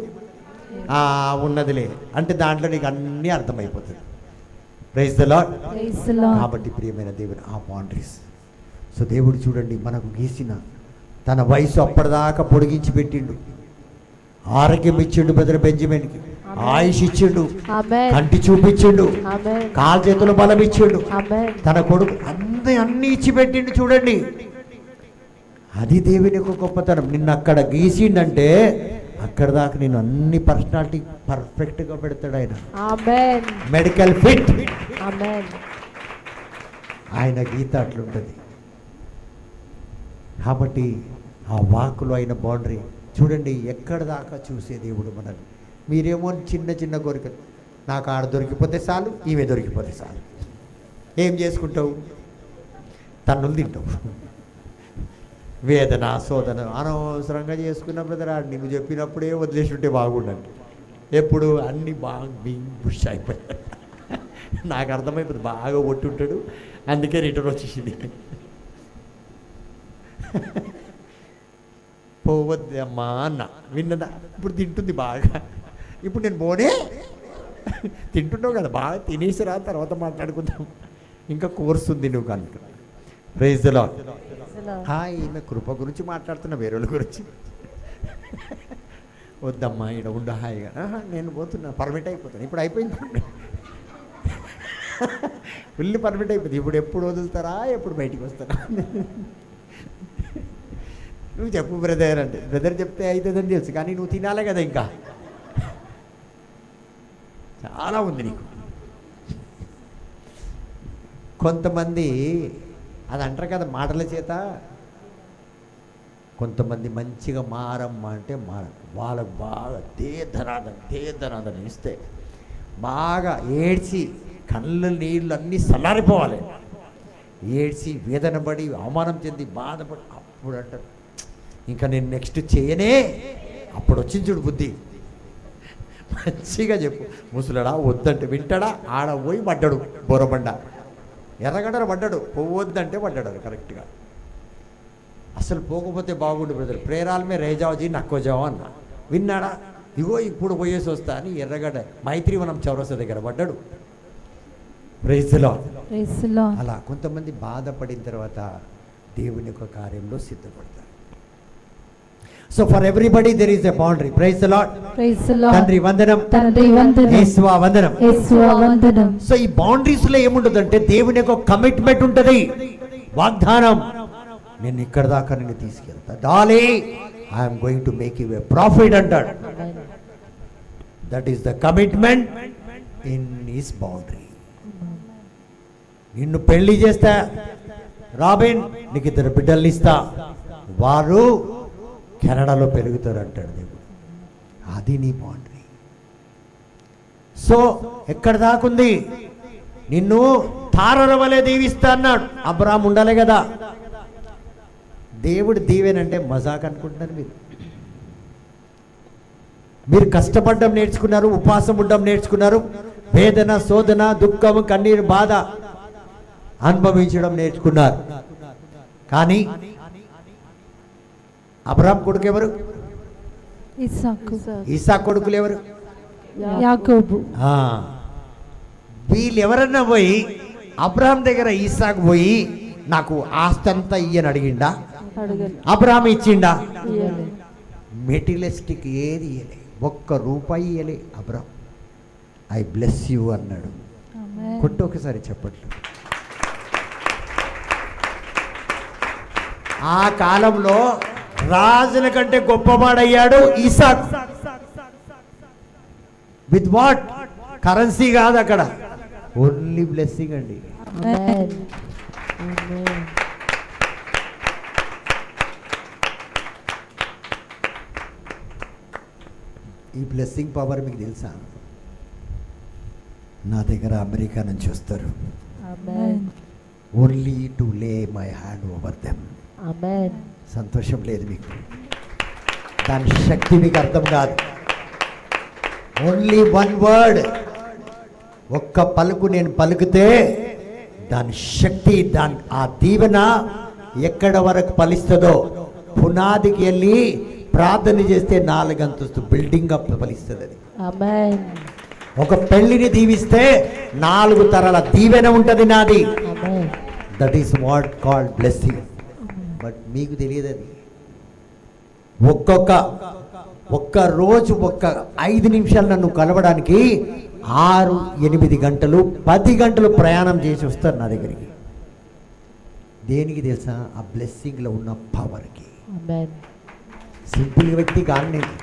ఉన్నదిలే అంటే దాంట్లో నీకు అన్నీ అర్థమైపోతుంది. Praise the lord. Praise the lord. కాబట్టి ప్రియమైన దేవుని ఆ బౌండరీస్. సో దేవుడు చూడండి మనకు గీసిన తన వయసు అప్పటిదాకా పొడిగించి పెట్టిండు, ఆరోగ్యం ఇచ్చిండు బ్రదర్ బెంజమిన్కి, ఆయుష్ ఇచ్చిండు, ఆమేన్. కంటి చూపించిండు, ఆమేన్. కాలు చేతులు బలం ఇచ్చిండు, ఆమేన్. తన కొడుకు అన్ని ఇచ్చి పెట్టిండు. చూడండి అది దేవుని యొక్క గొప్పతనం. నిన్ను అక్కడ గీసిండంటే అక్కడ దాకా నేను అన్ని పర్సనాలిటీ పర్ఫెక్ట్గా పెడతాడు ఆయన. ఆమేన్. Medical fit. ఆమేన్. ఆయన గీత అట్లుంటుంది. కాబట్టి ఆ వాకులో అయిన బౌండరీ చూడండి, ఎక్కడ దాకా చూసే దేవుడు మనల్ని. మీరేమో చిన్న చిన్న కోరికలు, నాకు ఆడ దొరికిపోతే చాలు, ఈమె దొరికిపోతే చాలు, ఏం చేసుకుంటావు? తన్నులు తింటావు. వేదన శోధన అనవసరంగా చేసుకున్న బ్రదర్. ఆడు నువ్వు చెప్పినప్పుడే వదిలేసి ఉంటే బాగుండండి. ఎప్పుడు అన్నీ బాగా బుష్ అయిపోయాయి. నాకు అర్థమైపోతుంది, బాగా ఒట్టుంటాడు, అందుకే రిటర్న్ వచ్చేసింది. పోవద్దమ్మా అన్న విన్నదా? ఇప్పుడు తింటుంది బాగా. ఇప్పుడు నేను పోనే తింటున్నావు కదా, బాగా తినేసిరా, తర్వాత మాట్లాడుకుందాం, ఇంకా కోర్స్ ఉంది నువ్వు కనుక. Praise the lord. ఈమె కృప గురించి మాట్లాడుతున్నా, వేరే వాళ్ళ గురించి వద్దమ్మా ఇక్కడ ఉండు హాయిగా. నేను పోతున్నా, పర్మిట్ అయిపోతాను. ఇప్పుడు అయిపోయింది, ఫుల్ పర్మిట్ అయిపోయింది. ఇప్పుడు ఎప్పుడు వదులుతారా, ఎప్పుడు బయటికి వస్తారా? నువ్వు చెప్పు బ్రదర్ అంటే, బ్రదర్ చెప్తే అవుతుందని తెలుసు, కానీ నువ్వు తినాలే కదా. ఇంకా చాలా ఉంది నీకు. కొంతమంది అది అంటారు కదా మాటల చేత, కొంతమంది మంచిగా మారమ్మా అంటే వాళ్ళకు బాగా దేధనాదన ఇస్తే బాగా ఏడ్చి కళ్ళు నీళ్ళు అన్నీ చల్లారిపోవాలి, ఏడ్చి వేదన పడి అవమానం చెంది బాధపడి అప్పుడు అంటారు ఇంకా నేను నెక్స్ట్ చేయనే. అప్పుడు వచ్చింది చూడు బుద్ధి. మంచిగా చెప్పు, ముసలడా వద్దంటే వింటాడా? ఆడ పోయి పడ్డాడు బోరబండ, ఎర్రగడ్డలు పడ్డాడు, పోవద్దంటే పడ్డాడు కరెక్ట్గా. అసలు పోకపోతే బాగుండు బ్రదర్, ప్రేరాలమే రేజావజీ నక్కోజావా అన్న. విన్నాడా? ఇగో ఇప్పుడు పోయేసి వస్తా అని ఎర్రగడ్డ మైత్రివనం చౌరస్తా దగ్గర పడ్డాడు. Praise the lord. Praise the Lord. అలా కొంతమంది బాధపడిన తర్వాత దేవుని యొక్క కార్యంలో సిద్ధపడతారు. So for everybody there is a boundary. Praise the lord. Praise the lord. తండ్రి వందనం, తండ్రి వందనం, యేసువా వందనం. యేసువా వందనం. సో ఈ బౌండరీస్ లో ఏముంటుందంటే దేవుని యొక్క కమిట్మెంట్ ఉంటుంది, వాగ్దానం. నేను ఇక్కడ దాకా నిన్ను తీసుకెళ్తా Dolly, I'm going to make you a prophet అంటాడు. That is the commitment in his boundary. నిన్ను పెళ్లి చేస్తా రాబిన్, నీకు 2 బిడ్డల్ని ఇస్తా, వారు కెనడాలో పెరుగుతారు అంటాడు దేవుడు. అది నీ బౌండరీ. సో ఎక్కడ దాకుంది? నిన్ను తారల వలె దీవిస్తా అన్నాడు. అబ్రాహాం ఉండాలి కదా. దేవుడు దీవెనంటే మజాక్ అనుకుంటున్నారు మీరు కష్టపడ్డం నేర్చుకున్నారు, ఉపవాసం ఉండడం నేర్చుకున్నారు, వేదన శోధన దుఃఖం కన్నీరు బాధ అనుభవించడం నేర్చుకున్నారు. కానీ అబ్రాహాం కొడుకు ఎవరు? ఇస్సాకు, ఇస్సాకు కొడుకులు ఎవరు? యాకోబు. ఆ, వీళ్ళు ఎవరన్నా పోయి అబ్రహాం దగ్గర ఇస్సాకు పోయి నాకు ఆస్తి అంతా ఇయ్యని అడిగిండా? అడగండి. అబ్రహాం ఇచ్చిండా? ఇయ్యాలి. మెటీరియలిస్టిక్ ఏది ఇయ్యలే, ₹1 ఇయ్యలే అబ్రహాం. ఐ బ్లెస్ యూ అన్నాడు. ఆమేన్. కొట్టు ఒకసారి చెప్పట్లు. ఆ కాలంలో రాజుల కంటే గొప్పవాడయ్యాడు ఇస్సాకు. With what? కరెన్సీ కాదు అక్కడ, ఓన్లీ బ్లెస్సింగ్ అండి. ఆమేన్. ఆమేన్. ఈ బ్లెస్సింగ్ పవర్ మీకు తెలుసా? నా దగ్గర అమెరికా నుంచి వస్తారు, ఆమేన్. ఓన్లీ టు లే మై హ్యాండ్ ఓవర్ దెమ్. ఆమేన్. సంతోషం లేదు మీకు? దాని శక్తి మీకు అర్థం కాదు. ఓన్లీ వన్ వర్డ్, ఒక్క పలుకు నేను పలుకుతే దాని శక్తి, దాని ఆ దీవెన ఎక్కడ వరకు ఫలిస్తుందో, పునాదికి వెళ్ళి ప్రార్థన చేస్తే 4 అంతస్తు బిల్డింగ్ అప్ ఫలిస్తుంది. అది ఆమేన్. ఒక పెళ్లిని దీవిస్తే 4 తరాల దీవెన ఉంటుంది నాది. ఆమేన్. That is what called blessing. But మీకు తెలియదు అది. ఒక్క రోజు 5 నిమిషాలు నన్ను కలవడానికి 6-8 గంటలు 10 గంటలు ప్రయాణం చేసి వస్తారు నా దగ్గరికి. దేనికి తెలుసా? ఆ బ్లెస్సింగ్లో ఉన్న పవర్కి. ఆమేన్. సింపుల్ వ్యక్తి కాదు నేను,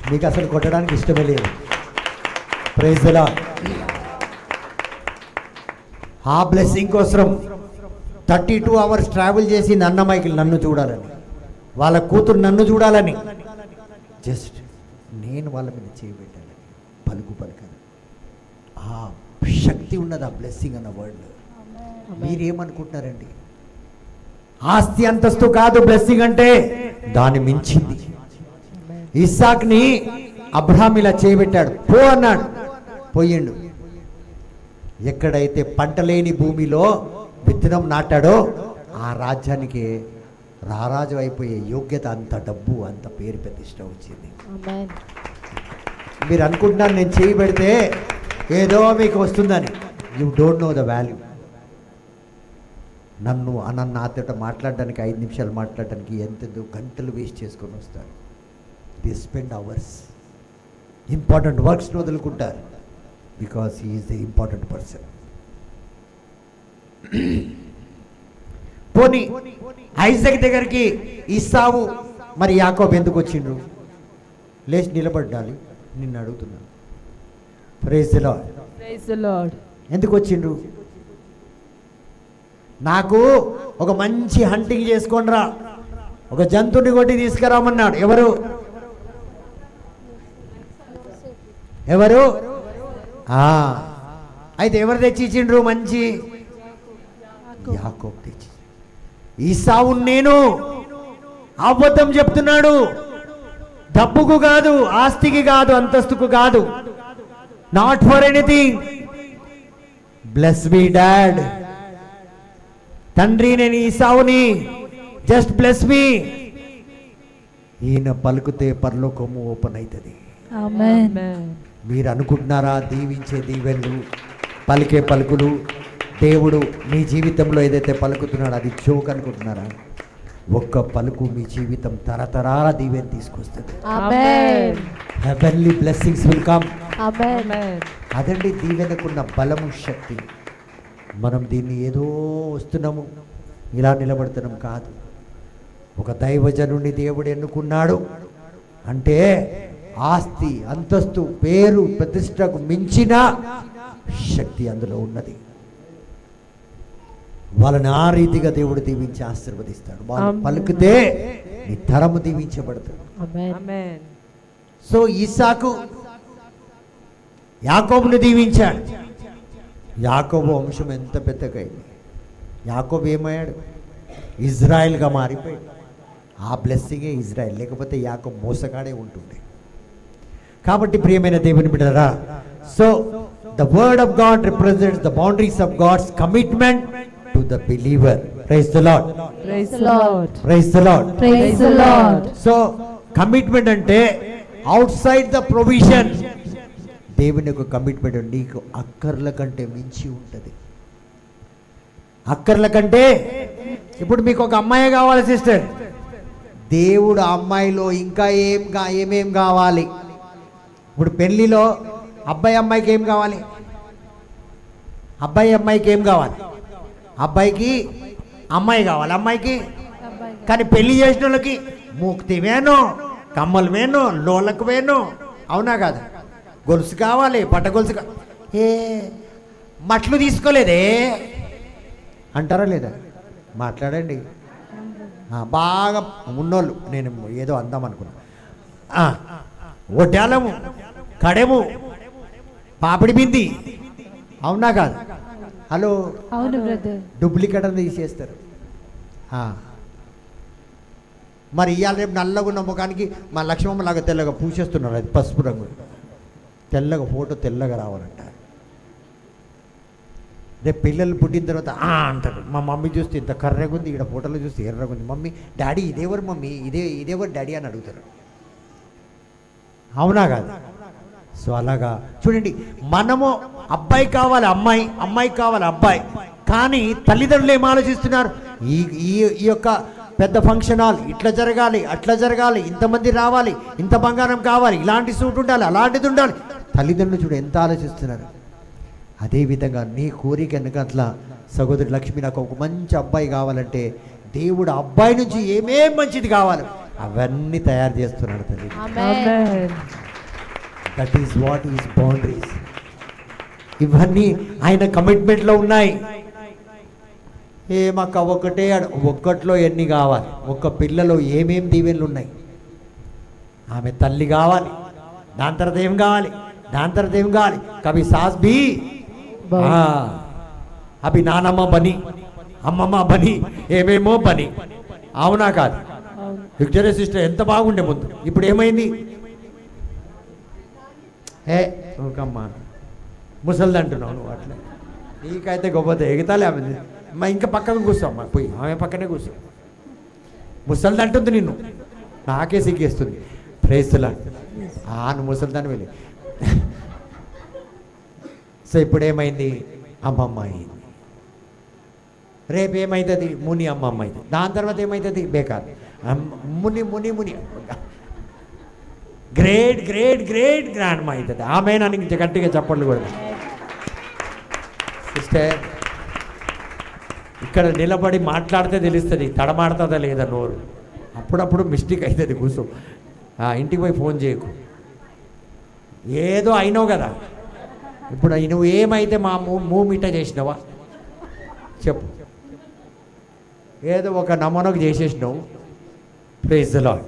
మీకు అసలు కొట్టడానికి ఇష్టమే లేదు. Praise the lord. ఆ బ్లెస్సింగ్ కోసం 32 అవర్స్ ట్రావెల్ చేసి అన్నమాయికి నన్ను చూడాలని, వాళ్ళ కూతురు నన్ను చూడాలని, జస్ట్ నేను వాళ్ళ మీద చేయబెట్టాలని, పలుకాలి. ఆ శక్తి ఉన్నది ఆ బ్లెస్సింగ్ అన్న వర్డ్లో. మీరేమనుకుంటున్నారండి? ఆస్తి అంతస్తు కాదు బ్లెస్సింగ్ అంటే, దాన్ని మించింది. ఇస్సాక్ని అబ్రహాం ఇలా చేయబెట్టాడు, పో అన్నాడు, పోయిండు. ఎక్కడైతే పంట లేని భూమిలో విత్తనం నాటాడో ఆ రాజ్యానికి రారాజు అయిపోయే యోగ్యత, అంత డబ్బు, అంత పేరు ప్రతిష్ట వచ్చింది. ఆమేన్. మీరు అనుకుంటున్నారు నేను చేయి పెడితే ఏదో మీకు వస్తుందని. You don't know the value. నన్ను నాతో మాట్లాడడానికి 5 నిమిషాలు మాట్లాడడానికి ఎంతెంతో గంటలు వేస్ట్ చేసుకొని వస్తారు. They spend hours. ఇంపార్టెంట్ వర్క్స్ని వదులుకుంటారు because he is the important person. పోనీ ఐజాక్ దగ్గరికి ఇస్సావు మరి యాకోబు ఎందుకు వచ్చిండ్రు? లేచి నిలబడాలి, నిన్ను అడుగుతున్నాను. Praise the lord. Praise the lord. ఎందుకు వచ్చిండ్రు? నాకు ఒక మంచి హంటింగ్ చేసుకొని రా, ఒక జంతువుని కొట్టి తీసుకురామన్నాడు. ఎవరు? అయితే ఎవరు తెచ్చి ఇచ్చిండ్రు? మంచి యాకోబు తెచ్చి. ఈసావు నేను అబద్ధం చెప్తున్నాడు. డబ్బుకు కాదు, ఆస్తికి కాదు, అంతస్తుకు కాదు. Not for anything. Bless me dad. తండ్రి నేను ఈసావుని, జస్ట్ బ్లెస్ మీ. ఈయన పలుకుతే పరలోకము ఓపెన్ అవుతుంది. ఆమేన్. మీరు అనుకుంటున్నారా దీవించే దీవెనలు, పలికే పలుకులు దేవుడు మీ జీవితంలో ఏదైతే పలుకుతున్నాడో అది జోక్ అనుకుంటున్నారా? ఒక్క పలుకు మీ జీవితం తరతరాల దీవెన తీసుకొస్తుంది. ఆమేన్. Heavenly blessings will come. ఆమేన్. అదండి దీవెనకున్న బలము, శక్తి. మనం దీన్ని ఏదో వస్తున్నాము ఇలా నిలబడుతున్నాం కాదు. ఒక దైవజనుడిని దేవుడు ఎన్నుకున్నాడు అంటే ఆస్తి, అంతస్తు, పేరు, ప్రతిష్టకు మించిన శక్తి అందులో ఉన్నది. వాళ్ళని ఆ రీతిగా దేవుడు దీవించి ఆశీర్వదిస్తాడు. వాళ్ళు పలుకుతే నీ తరము దీవించబడుతుంది. ఆమేన్. సో ఇస్సాకు యాకోబుని దీవించాడు. యాకోబు వంశం ఎంత పెద్దగైంది. యాకోబు ఏమయ్యాడు? ఇజ్రాయెల్గా మారిపోయాడు. ఆ బ్లెస్సింగే ఇజ్రాయెల్. లేకపోతే యాకోబు మోసగాడే ఉంటుండే. కాబట్టి ప్రియమైన దేవుని బిడ్డలారా, so the word of God represents the boundaries of God's commitment to the believer. Praise the lord. Praise the Lord. Praise the lord. Praise the Lord. So commitment అంటే అవుట్ సైడ్ ద ప్రొవిజన్. దేవుని యొక్క commitment నీకు అక్కర్ల కంటే మించి ఉంటుంది. అక్కర్ల కంటే, ఇప్పుడు మీకు ఒక అమ్మాయి కావాలి సిస్టర్, దేవుడు ఆ అమ్మాయిలో ఇంకా ఏమేం కావాలి? ఇప్పుడు పెళ్ళిలో అబ్బాయి అమ్మాయికి ఏం కావాలి? అబ్బాయి అమ్మాయికి ఏం కావాలి? అబ్బాయికి అమ్మాయి కావాలి, అమ్మాయికి. కానీ పెళ్లి చేసిన వాళ్ళకి మూక్తి వేను, కమ్మలు వేను, లోలకు వేను, అవునా కాదా? గొలుసు కావాలి, పట్ట గొలుసు ఏ మట్లు తీసుకోలేదే అంటారా లేదా? మాట్లాడండి. బాగా ఉన్నోళ్ళు, నేను ఏదో అందాం అనుకున్నా. ఒడ్డాలము, కడెము, పాపిడి బింది, అవునా కాదు? హలో, అవును బ్రదర్. డూప్లికేట్ అని తీసేస్తారు. మరి ఇవాళ రేపు నల్లగా ఉన్న ముఖానికి మా లక్ష్మమ్మ లాగా తెల్లగా పూసేస్తున్నారు. అది పసుపు రంగు, తెల్లగా ఫోటో తెల్లగా రావాలంట. రేపు పిల్లలు పుట్టిన తర్వాత అంటారు, మా మమ్మీ చూస్తే ఇంత కర్రగా ఉంది, ఇక్కడ ఫోటోలో చూస్తే ఎర్రగా ఉంది, మమ్మీ డాడీ ఇదేవరు మమ్మీ, ఇదేవరు డాడీ అని అడుగుతారు, అవునా కాదు? సో అలాగా చూడండి, మనము అబ్బాయి కావాలి అమ్మాయి, అమ్మాయి కావాలి అబ్బాయి, కానీ తల్లిదండ్రులు ఏం ఆలోచిస్తున్నారు? ఈ యొక్క పెద్ద ఫంక్షన్ హాల్ ఇట్లా జరగాలి, అట్లా జరగాలి, ఇంతమంది రావాలి, ఇంత బంగారం కావాలి, ఇలాంటి సూట్ ఉండాలి, అలాంటిది ఉండాలి. తల్లిదండ్రులు చూడు ఎంత ఆలోచిస్తున్నారు. అదేవిధంగా నీ కోరిక వెనకట్ల సహోదరి లక్ష్మి, నాకు ఒక మంచి అబ్బాయి కావాలంటే దేవుడు అబ్బాయి నుంచి ఏమేం మంచిది కావాలి అవన్నీ తయారు చేస్తున్నాడు తల్లి. That is what is boundaries. ఇవన్నీ ఆయన కమిట్మెంట్లో ఉన్నాయి. మాకు ఒక్కట్లో ఎన్ని కావాలి? ఒక్క పిల్లలో ఏమేం దీవెనలు ఉన్నాయి? ఆమె తల్లి కావాలి, దాని తర్వాత ఏం కావాలి, దాని తర్వాత ఏం కావాలి? కవి సాస్ బి అభి నానమ్మ బని, అమ్మమ్మ బని, ఏమేమో బని, అవునా కాదు? విక్టోరియా సిస్టర్ ఎంత బాగుండే ముందు, ఇప్పుడు ఏమైంది? ఓకమ్మా ముసలిది అంటున్నావు నువ్వు. అట్లా నీకైతే గొప్పతే ఎగతాలే ఆమె. మా ఇంకా పక్కన కూర్చోమ్మా, పోయి ఆమె పక్కనే కూర్చో. ముసలిది అంటుంది నిన్ను, నాకే సిగ్గేస్తుంది. ప్రేస్తులా నువ్వు ముసలిదాన్ని వెళ్ళి. సో ఇప్పుడు ఏమైంది? అమ్మమ్మ అయింది. రేపు ఏమవుతుంది? ముని అమ్మమ్మ అయింది. దాని తర్వాత ఏమవుతుంది? బేకార్ ముని ముని ముని గ్రేట్ గ్రేట్ గ్రేట్ గ్రాండ్ మా అవుతుంది. ఆమె నాకు గట్టిగా చప్పట్లు కూడా. సిస్టర్ ఇక్కడ నిలబడి మాట్లాడితే తెలుస్తుంది తడమాడుతుందా లేదా నోరు. అప్పుడప్పుడు మిస్టేక్ అవుతుంది, కూర్చో. ఇంటికి పోయి ఫోన్ చేయకు, ఏదో అయినావు కదా. ఇప్పుడు నువ్వు ఏమైతే మా మూమిట చేసినావా చెప్పు, ఏదో ఒక నమూనకు చేసేసినావు. Praise the Lord.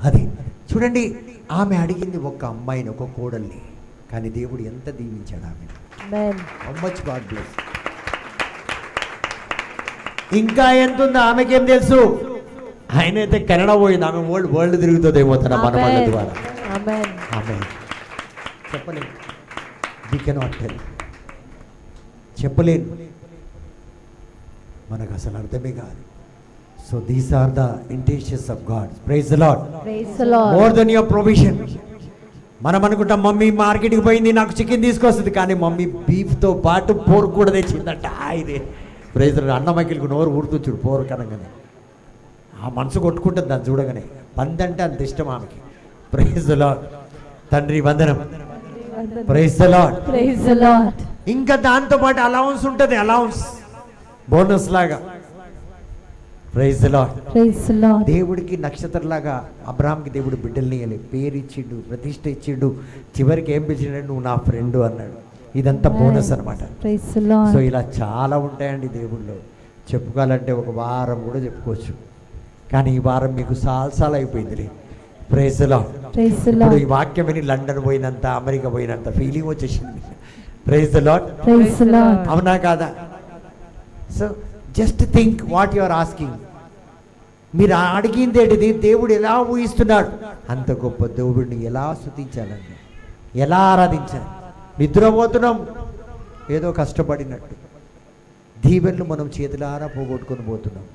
అది చూడండి, ఆమె అడిగింది ఒక అమ్మాయిని, ఒక కోడల్ని, కానీ దేవుడు ఎంత దీవించాడు ఆమె. How much God bless. ఇంకా ఎంత ఉందో ఆమెకేం తెలుసు? ఆయన అయితే కెనడా పోయింది, ఆమె వరల్డ్ తిరుగుతుందేమో తన మనవాళ్ళ ద్వారా. ఆమె చెప్పలేను, వీ కెనాట్ టెల్, చెప్పలేను, మనకు అసలు అర్థమే కాదు. So these are the intentions of God. Praise the lord. More than your provision. మనం అనుకుంటాం మమ్మీ మార్కెట్కి పోయింది నాకు చికెన్ తీసుకొస్తుంది, కానీ మమ్మీ బీఫ్తో పాటు పోరు కూడా తెచ్చిందట. ఇదే ప్రైజ్. అన్నమకిలకు నోరు ఊరుతుచ్చుడు పోరు కనగానే, ఆ మనసు కొట్టుకుంటుంది దాన్ని చూడగానే. పందంటే అంత ఇష్టం ఆమెకి. Praise the lord. తండ్రి వందనం. Praise the lord. ఇంకా దాంతో పాటు అలౌన్స్ ఉంటుంది, అలౌన్స్ బోనస్ లాగా. Praise the lord. దేవుడికి నక్షత్రంలాగా అబ్రాహాంకి దేవుడు బిడ్డల్ని ఇవ్వాలి, పేరు ఇచ్చిండు, ప్రతిష్ట ఇచ్చిండు, చివరికి ఏం పిలిచిండు? నువ్వు నా ఫ్రెండ్ అన్నాడు. ఇదంతా బోనస్ అనమాట. సో ఇలా చాలా ఉంటాయండి దేవుళ్ళు. చెప్పుకోవాలంటే ఒక వారం కూడా చెప్పుకోవచ్చు, కానీ ఈ వారం మీకు సాల్సాలు అయిపోయింది. Praise the lord. ఇప్పుడు ఈ వాక్యం విని లండన్ పోయినంత, అమెరికా పోయినంత ఫీలింగ్ వచ్చేసింది. Praise the lord. అవునా కాదా? So just think what you are asking. మీరు అడిగింది ఏంటిది? దేవుడు ఎలా ఊహిస్తున్నాడు? అంత గొప్ప దేవుడిని ఎలా స్తుతించాలండి, ఎలా ఆరాధించాలి? నిద్రపోతున్నాం ఏదో కష్టపడినట్టు, దీవెనలు మనం చేతులారా పోగొట్టుకొని పోతున్నాం.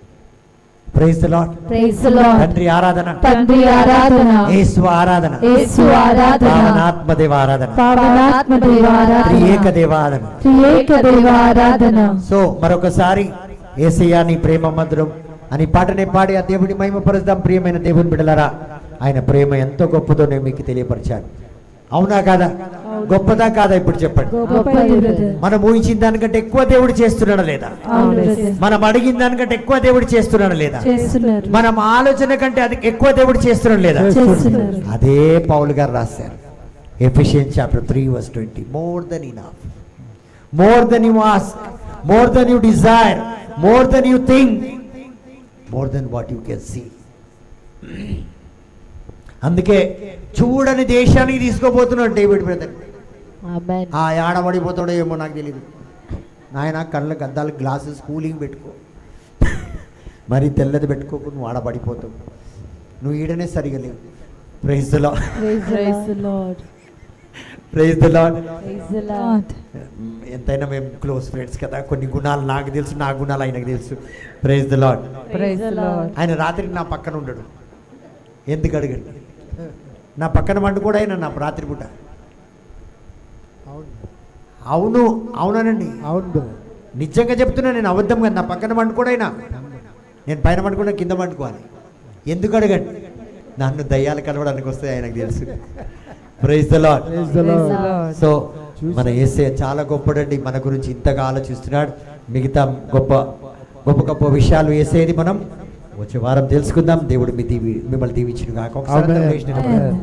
Praise the lord. Praise the lord. తండ్రి ఆరాధన, తండ్రి ఆరాధన, యేసు ఆరాధన, యేసు ఆరాధన, పావనాత్మ దేవ ఆరాధన, పావనాత్మ దేవ ఆరాధన, త్రియేక దేవ ఆరాధన. త్రియేక దేవ ఆరాధన. సో మరొకసారి యేసయ్యా నీ ప్రేమ మధురం అని పాటనే పాడి ఆ దేవుని మహిమపరుద్దాం. ప్రియమైన దేవుని బిడ్డలారా, ఆయన ప్రేమ ఎంతో గొప్పదో నేను మీకు తెలియపరిచాను. అవునా కాదా? గొప్పదా కాదా? ఇప్పుడు చెప్పండి. గొప్పది బ్రదర్. మనం ఊహించిన దానికంటే ఎక్కువ దేవుడు చేస్తున్నాడా లేదా? అవును బ్రదర్. మనం అడిగిన దానికంటే ఎక్కువ దేవుడు చేస్తున్నాడా లేదా? చేస్తున్నారు. మనం ఆలోచన కంటే అది ఎక్కువ దేవుడు చేస్తున్నాడు లేదా? చేస్తున్నారు. అదే పౌలు గారు రాశారు Ephesians chapter 3:20. More than enough, more than you ask, more than you desire, more than you think, more than what you can see. అందుకే చూడని దేశానికి తీసుకోబోతున్నాడు డేవిడ్ బ్రదర్. ఆమేన్. ఆ ఆడబడిపోతాడో ఏమో నాకు తెలియదు. నాయన కళ్ళకి అద్దాలు గ్లాసెస్ కూలింగ్ పెట్టుకో, మరి తెల్లది పెట్టుకోకు, నువ్వు ఆడబడిపోతావు. నువ్వు ఈడనే సరిగా లేవు. Praise the lord. Praise the Lord. Praise the lord. Praise the Lord. ఎంతైనా మేము క్లోజ్ ఫ్రెండ్స్ కదా, కొన్ని గుణాలు నాకు తెలుసు, నా గుణాలు ఆయనకు తెలుసు. Praise the lord. Praise the Lord. ఆయన రాత్రి నా పక్కన ఉండడు. ఎందుకు అడగండి? నా పక్కన వండుకోడు ఆయన నా రాత్రి పూట. అవును, అవునానండి, అవును. నిజంగా చెప్తున్నా, నేను అబద్ధం కదా. నా పక్కన వండుకోడు ఆయన. నేను పైన వండుకున్నా, కింద వండుకోవాలి. ఎందుకు అడగండి? నన్ను దయ్యాలు కలవడానికి వస్తే ఆయనకు తెలుసు. Praise the lord. Praise the Praise the Lord. Lord. So మన యేసయ్య చాలా గొప్పడండి. మన గురించి ఇంతగా ఆలోచిస్తున్నాడు. మిగతా గొప్ప గొప్ప గొప్ప విషయాలు యేసయ్యది మనం వచ్చే వారం తెలుసుకుందాం. దేవుడు మిమ్మల్ని దీవించును గాక. ఒకసారి ఆమేన్. అందరం లేచి నిలబడదాం. ఆమేన్.